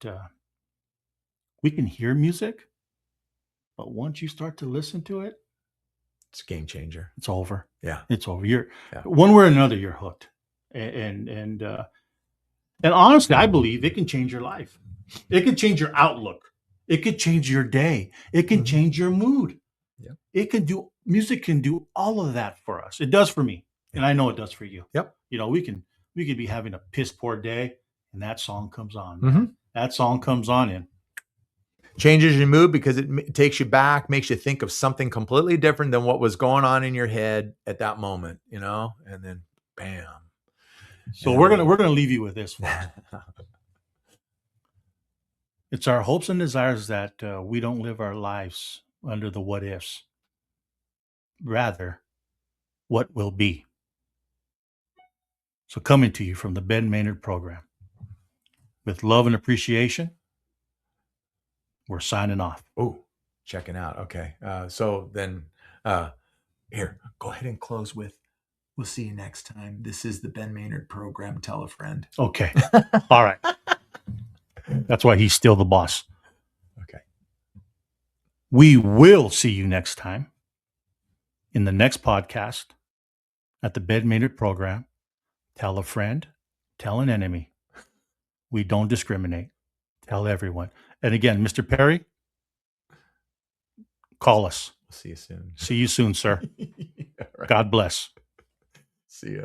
we can hear music, But once you start to listen to it, It's a game changer. it's over. Yeah. It's over. You're Yeah. one way or another, you're hooked. And honestly, I believe it can change your life. It can change your outlook. It could change your day. It can change your mood. Yep. It can do music can do all of that for us. It does for me. And I know it does for you. Yep. You know, we could be having a piss poor day and that song comes on. Mhm. That song comes on in. Changes your mood because it takes you back, makes you think of something completely different than what was going on in your head at that moment, you know? And then bam. So And we're gonna leave you with this, folks. then- It's our hopes and desires that we don't live our lives under the what ifs. Rather, what will be. So coming to you from the Ben Maynard Program. With love and appreciation, we're signing off. Oh, checking out. Okay. So then here, go ahead and close with, we'll see you next time. This is the Ben Maynard Program. Tell a friend. Okay. All right. That's why he's still the boss. Okay. We will see you next time in the next podcast at the Ben Maynard Program. Tell a friend, tell an enemy. We don't discriminate. Tell everyone. And again, Mr. Perry, call us. We'll see you soon. See you soon, sir. All right. God bless. See ya.